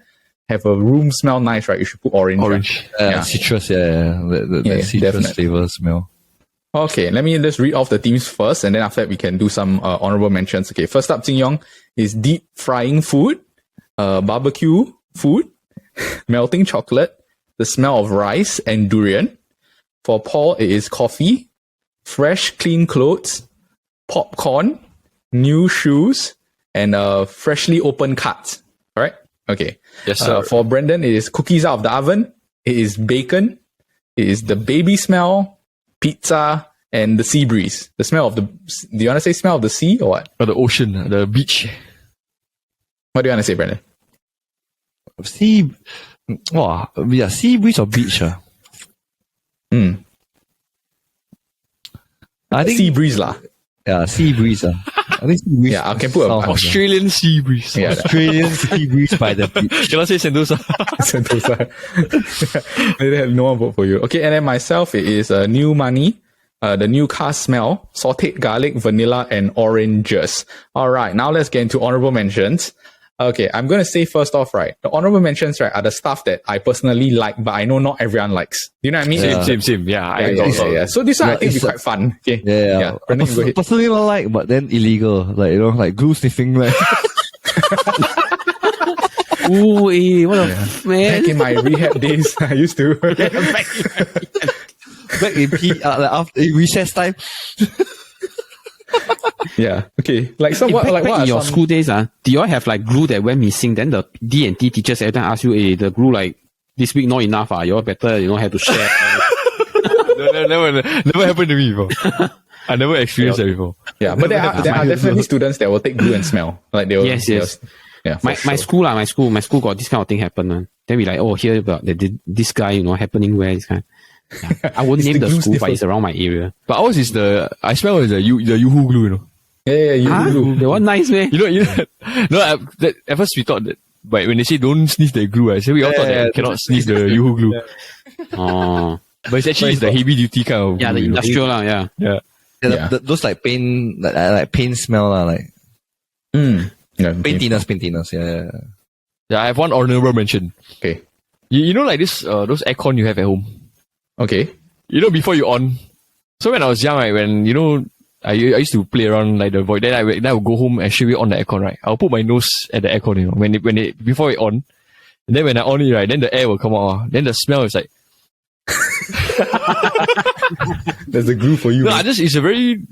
have a room smell nice, right, you should put orange. Orange. Yeah. Citrus, the citrus definitely. flavor smell. Okay, let me just read off the teams first, and then after that we can do some honorable mentions. Okay, first up, Jin Yong is deep frying food, barbecue food, melting chocolate, the smell of rice, and durian. For Paul, it is coffee, fresh clean clothes, popcorn, new shoes, and freshly opened cards. All right? Okay. Yes, sir. For Brendan, it is cookies out of the oven, it is bacon, it is the baby smell, pizza, and the sea breeze. The smell of the... Do you want to say smell of the sea or what? Or the ocean, the beach. What do you want to say, Brendan? Sea breeze or beach? I think Sea breeze lah. sea breeze. I think sea breeze. Yeah, I can put a... sounds Australian sea breeze. Yeah, Australian sea breeze by the beach. Cannot say Sentosa. Sentosa. They had no one vote for you. Okay, and then myself, it is new money, the new car smell, sauteed garlic, vanilla, and oranges. All right, now let's get into honorable mentions. Okay, I'm going to say first off, right, the honorable mentions, right, are the stuff that I personally like, but I know not everyone likes. Do you know what I mean? Same. Yeah, Yeah. So this one I think will be quite fun. Okay. Yeah. Brendan, go ahead. Personally, not like, but then illegal. Like, like glue sniffing. Like, Ooh, what a man. Back in my rehab days, I used to. back after recess time. Yeah. Okay. Like some what? Like Back what? in Are your some... school days, do you all have like glue that went missing? Then the D&T teachers every time ask you, hey, the glue like this week not enough. You all better, have to share. never happened to me before. I never experienced that before. Yeah, but there are definitely students that will take glue and smell. Like they will. Yes. Yeah. My school got this kind of thing happen. Then we like, hear about this guy, happening where this kind. Yeah. I won't name the school, sniffer. but it's around my area. But ours is I smell is the Yoo-hoo glue, Yeah. You glue. The one nice way. At first we thought that, but when they say don't sniff the glue, I say we all thought that cannot sniff the Yoo-hoo glue. Oh. But it's actually the heavy duty kind of glue. Yeah, the industrial yeah. Yeah. Those like paint, like paint smell like. Yeah. Paintiness. Yeah. Yeah, I have one honorable mention. Okay. You know like this, those aircon you have at home? Okay. Before you on. So when I was young, right, when, I used to play around like the void, then I would go home and straight away on the aircon, right? I'll put my nose at the aircon, before it on. And then when I on it, right, then the air will come out. Then the smell is like... There's a glue for you. No, it's a very...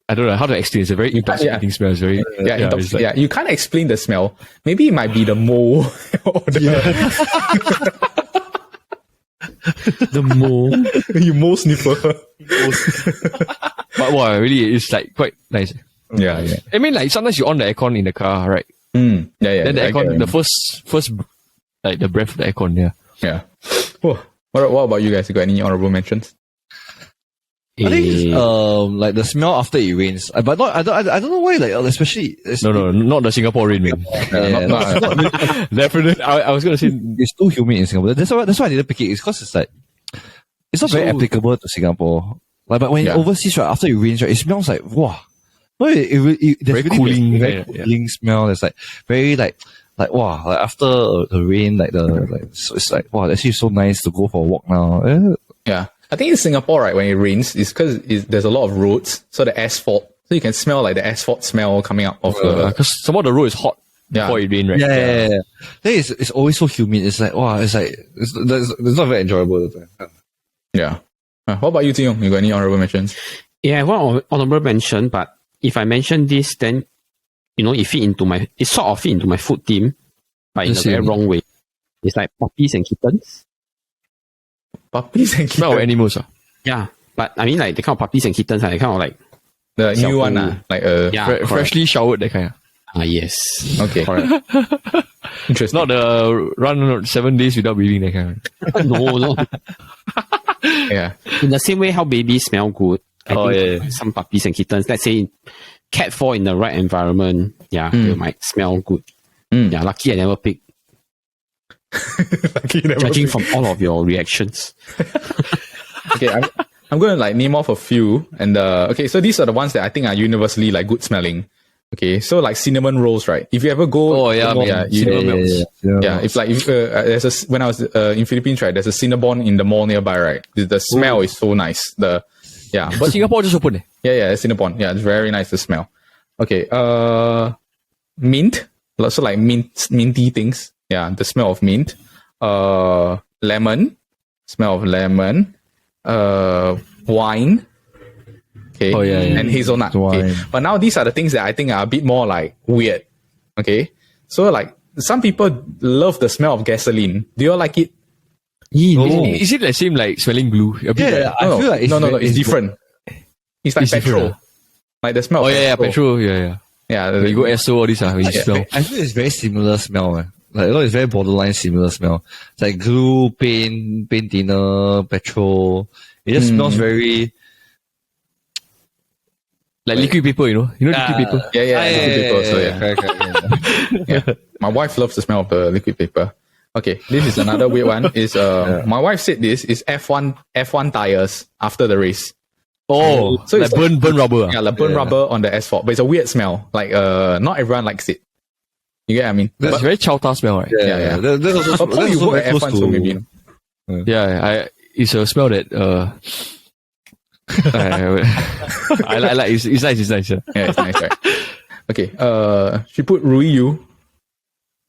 I don't know how to explain. It's a very intoxicating smell. It's very... it's like, you can't explain the smell. Maybe it might be the mold or the... The mole. You mole sniffer. But wow, really, it's like quite nice. Yeah. I mean, like sometimes you on the aircon in the car, right? Yeah. Then the I get aircon, it. the first, like the breath of the aircon, yeah. Yeah. Oh, what about you guys? You got any honorable mentions? I think like the smell after it rains, but not. I don't know why. Like especially No, not the Singapore rain, man. Definitely. I was gonna say it's too humid in Singapore. That's why I didn't pick it. It's because it's like it's not very applicable to Singapore. Like, but when overseas, right, after it rains, right, it smells like wow. No, there's very really cooling, very cooling smell. It's like very like wow. Like after the rain, so it's like wow. Actually, so nice to go for a walk now. Yeah. I think in Singapore, right, when it rains, it's because there's a lot of roads, so the asphalt, so you can smell like the asphalt smell coming out of the. because some of the road is hot before it rain, right? Yeah. Then it's always so humid. It's like wow. It's like it's not very enjoyable. Yeah. What about you, Tiong? You got any honorable mentions? Yeah, one honorable mention, but if I mention this, then it sort of fit into my food theme, but in a very wrong way. It's like puppies and kittens. Puppies and kittens. Smell of animals. Yeah, but I mean like the kind of puppies and kittens are kind of like The new one, like Freshly showered, that kind. yes. Okay. Correct. Interesting. Not the run 7 days without breathing, that kind. No. Yeah. In the same way how babies smell good, I think some puppies and kittens, let's say cat fall in the right environment, they might smell good. Yeah, lucky I never picked. Judging from all of your reactions. Okay, I'm going to like name off a few, and okay, so these are the ones that I think are universally like good smelling. Okay, so like cinnamon rolls, right? If you ever go, if like there's when I was in Philippines, right, there's a Cinnabon in the mall nearby, right? The smell is so nice. But Singapore just opened. Yeah, Cinnabon. Yeah, it's very nice to smell. Okay, mint, so like minty things. Yeah, the smell of mint. Lemon, smell of lemon. Wine. Okay. And hazelnut. Okay. But now these are the things that I think are a bit more like weird. Okay. So like some people love the smell of gasoline. Do you all like it? Is it the same like smelling glue? A bit I feel like it's different. It's like petrol. Like the smell of petrol. Yeah. When you go SO, all these when you smell. I feel it's very similar smell, man. Like, it's very borderline similar smell. It's like glue, paint thinner, petrol. It just smells very like liquid paper, you know liquid paper. Liquid paper also, yeah. My wife loves the smell of the liquid paper. Okay, this is another weird one. Is my wife said this is F1 tires after the race. Oh, so like it's burn rubber. Yeah, like burn rubber on the asphalt, but it's a weird smell. Like not everyone likes it. You get what I mean? That's very chowta smell, right? Yeah. That's also you work at F1, so maybe. It's a smell that I like. It's nice. Yeah, it's nice, right? Okay. She put Ruiyu.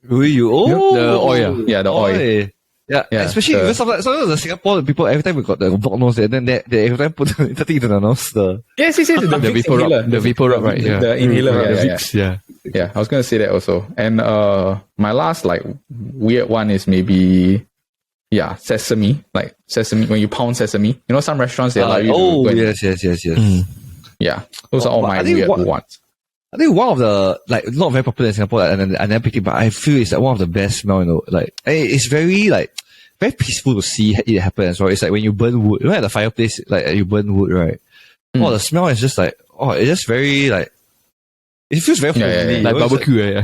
Oh, the oil. Yeah, the oil. Yeah. Especially because sometimes the Singapore people every time we got the block nose, and then they every time put the thing into the nose. Yes, the vapor rub. The vapor rub, right? Yeah. The inhaler. The Vicks, Yeah, I was gonna say that also. And my last like weird one is maybe sesame. Like sesame when you pound sesame. You know some restaurants they allow you to go yes. Yeah. Those are all my weird ones. I think one of the not very popular in Singapore, and I never picked it, but I feel it's like one of the best smell. Like it's very very peaceful to see it happen as well. It's like when you burn wood, at the fireplace, like you burn wood, right? Oh, the smell is just like it's just very it feels very homely. Like barbecue,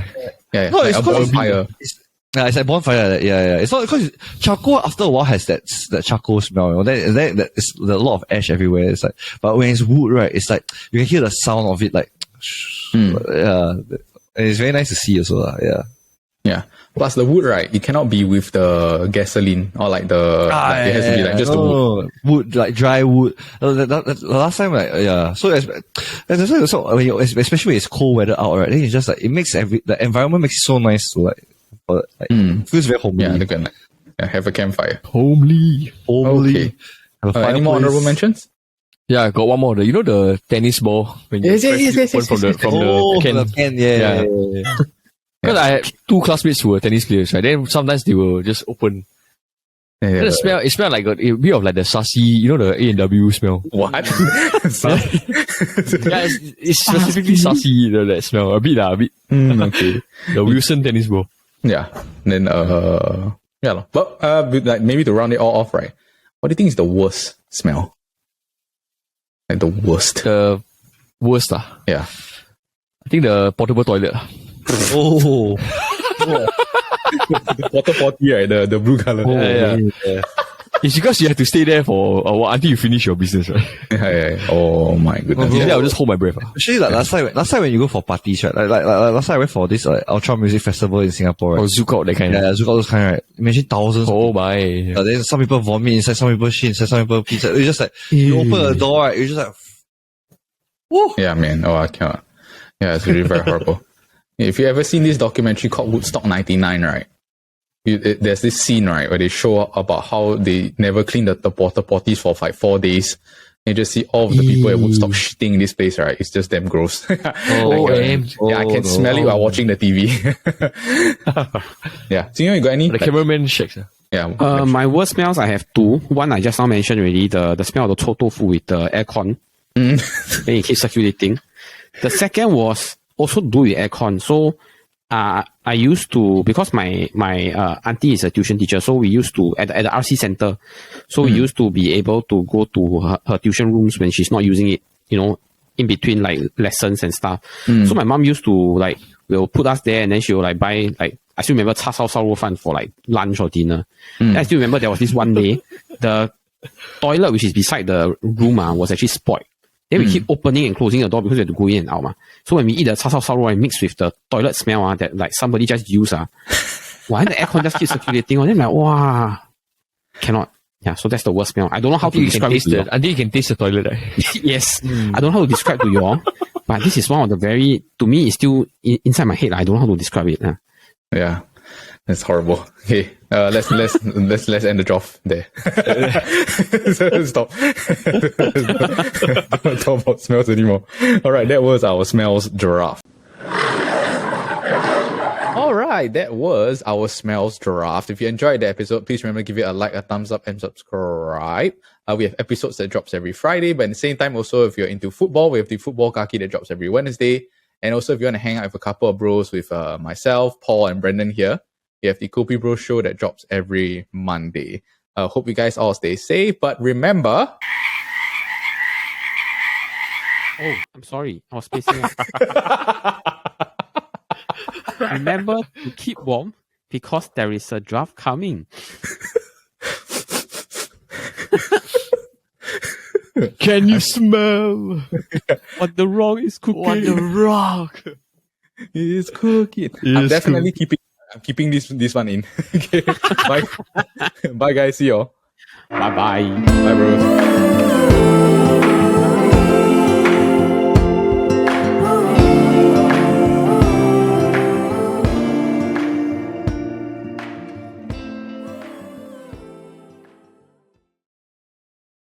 Yeah. No, like it's a bonfire. It's like bonfire. Yeah. It's not because charcoal after a while has that charcoal smell. Then there's a lot of ash everywhere. It's like, but when it's wood, right? It's like you can hear the sound of it, like. Yeah, and it's very nice to see also. Yeah. Plus the wood, right? It cannot be with the gasoline or like the. It has to be like just the wood, like dry wood. The last time, So when especially when it's cold weather out, right? Then it's just like it makes the environment makes it so nice to feels very homely. Yeah, look at have a campfire. Homely. Okay. Any more honorable mentions? Yeah, I got one more. You know the tennis ball when you open from the can. Yeah. Because I had 2 classmates who were tennis players, right? Then sometimes they will just open Yeah, The smell, it smelled like a bit of like the sassy, you know, the A&W smell. what? Yeah, it's specifically sassy, that smell. A bit. Okay. The Wilson tennis ball. Yeah. Then yeah. But like maybe to round it all off, right? What do you think is the worst smell? Like the worst. The worst Yeah. I think the portable toilet. Oh. The water potty, right? The blue color. Yeah. It's because you have to stay there for a while until you finish your business, right? Yeah. Oh my goodness. Usually I'll just hold my breath. Actually, like last time when you go for parties, right? Like last time I went for this Ultra Music Festival in Singapore, right? Or zook out that kind. Yeah, Zouk out those kind, right? Imagine thousands. Oh my. Then some people vomit inside, some people shit inside, some people pee inside. It's just like, you open the door, right? You're just like, woo! Yeah, man. Oh, I cannot. Yeah, it's really very horrible. If you ever seen this documentary called Woodstock 99, right? There's this scene, right, where they show about how they never cleaned the porta potties for like 4 days. You just see all of the people at Woodstock shitting in this place, right? It's just damn gross. I can smell it while watching the TV. Yeah. So, you got any? The cameraman shakes. Yeah. My worst smells, I have two. One I just now mentioned already, the smell of the chou tofu with the aircon. Then it keeps circulating. The second was also do with aircon. So I used to, because my auntie is a tuition teacher, so we used to at the RC center. So we used to be able to go to her tuition rooms when she's not using it, you know, in between like lessons and stuff. So my mom used to like will put us there, and then she will like buy like, I still remember 叉烧烧肉饭 for like lunch or dinner. I still remember there was this one day, the toilet which is beside the room was actually spoiled. Then we keep opening and closing the door because we have to go in and out. So when we eat the 叉烧烧肉 and mix with the toilet smell that like somebody just used, why the aircon just keeps circulating? Then I'm like, wow, cannot. Yeah, so that's the worst smell. I don't know how to describe it. Until you can taste the toilet, right? Yes. I don't know how to describe to you all, but this is one of the very, to me, it's still inside my head. I don't know how to describe it. Yeah. That's horrible. Okay, let's end the job there. Stop. Don't talk about smells anymore. All right, that was our smells giraffe. All right, that was our smells giraffe. If you enjoyed the episode, please remember to give it a like, a thumbs up, and subscribe. We have episodes that drops every Friday, but at the same time, also if you're into football, we have the football kaki that drops every Wednesday. And also, if you want to hang out with a couple of bros with myself, Paul, and Brendan here, we have the Kopi Bro Show that drops every Monday. Hope you guys all stay safe, but remember... Oh, I'm sorry. I was spacing out. Remember to keep warm because there is a draft coming. Can you smell What the rock is cooking? what the rock is cooking? I'm definitely keeping this one in. Okay. Bye. Bye guys. See y'all. Bye bye. Bye bros.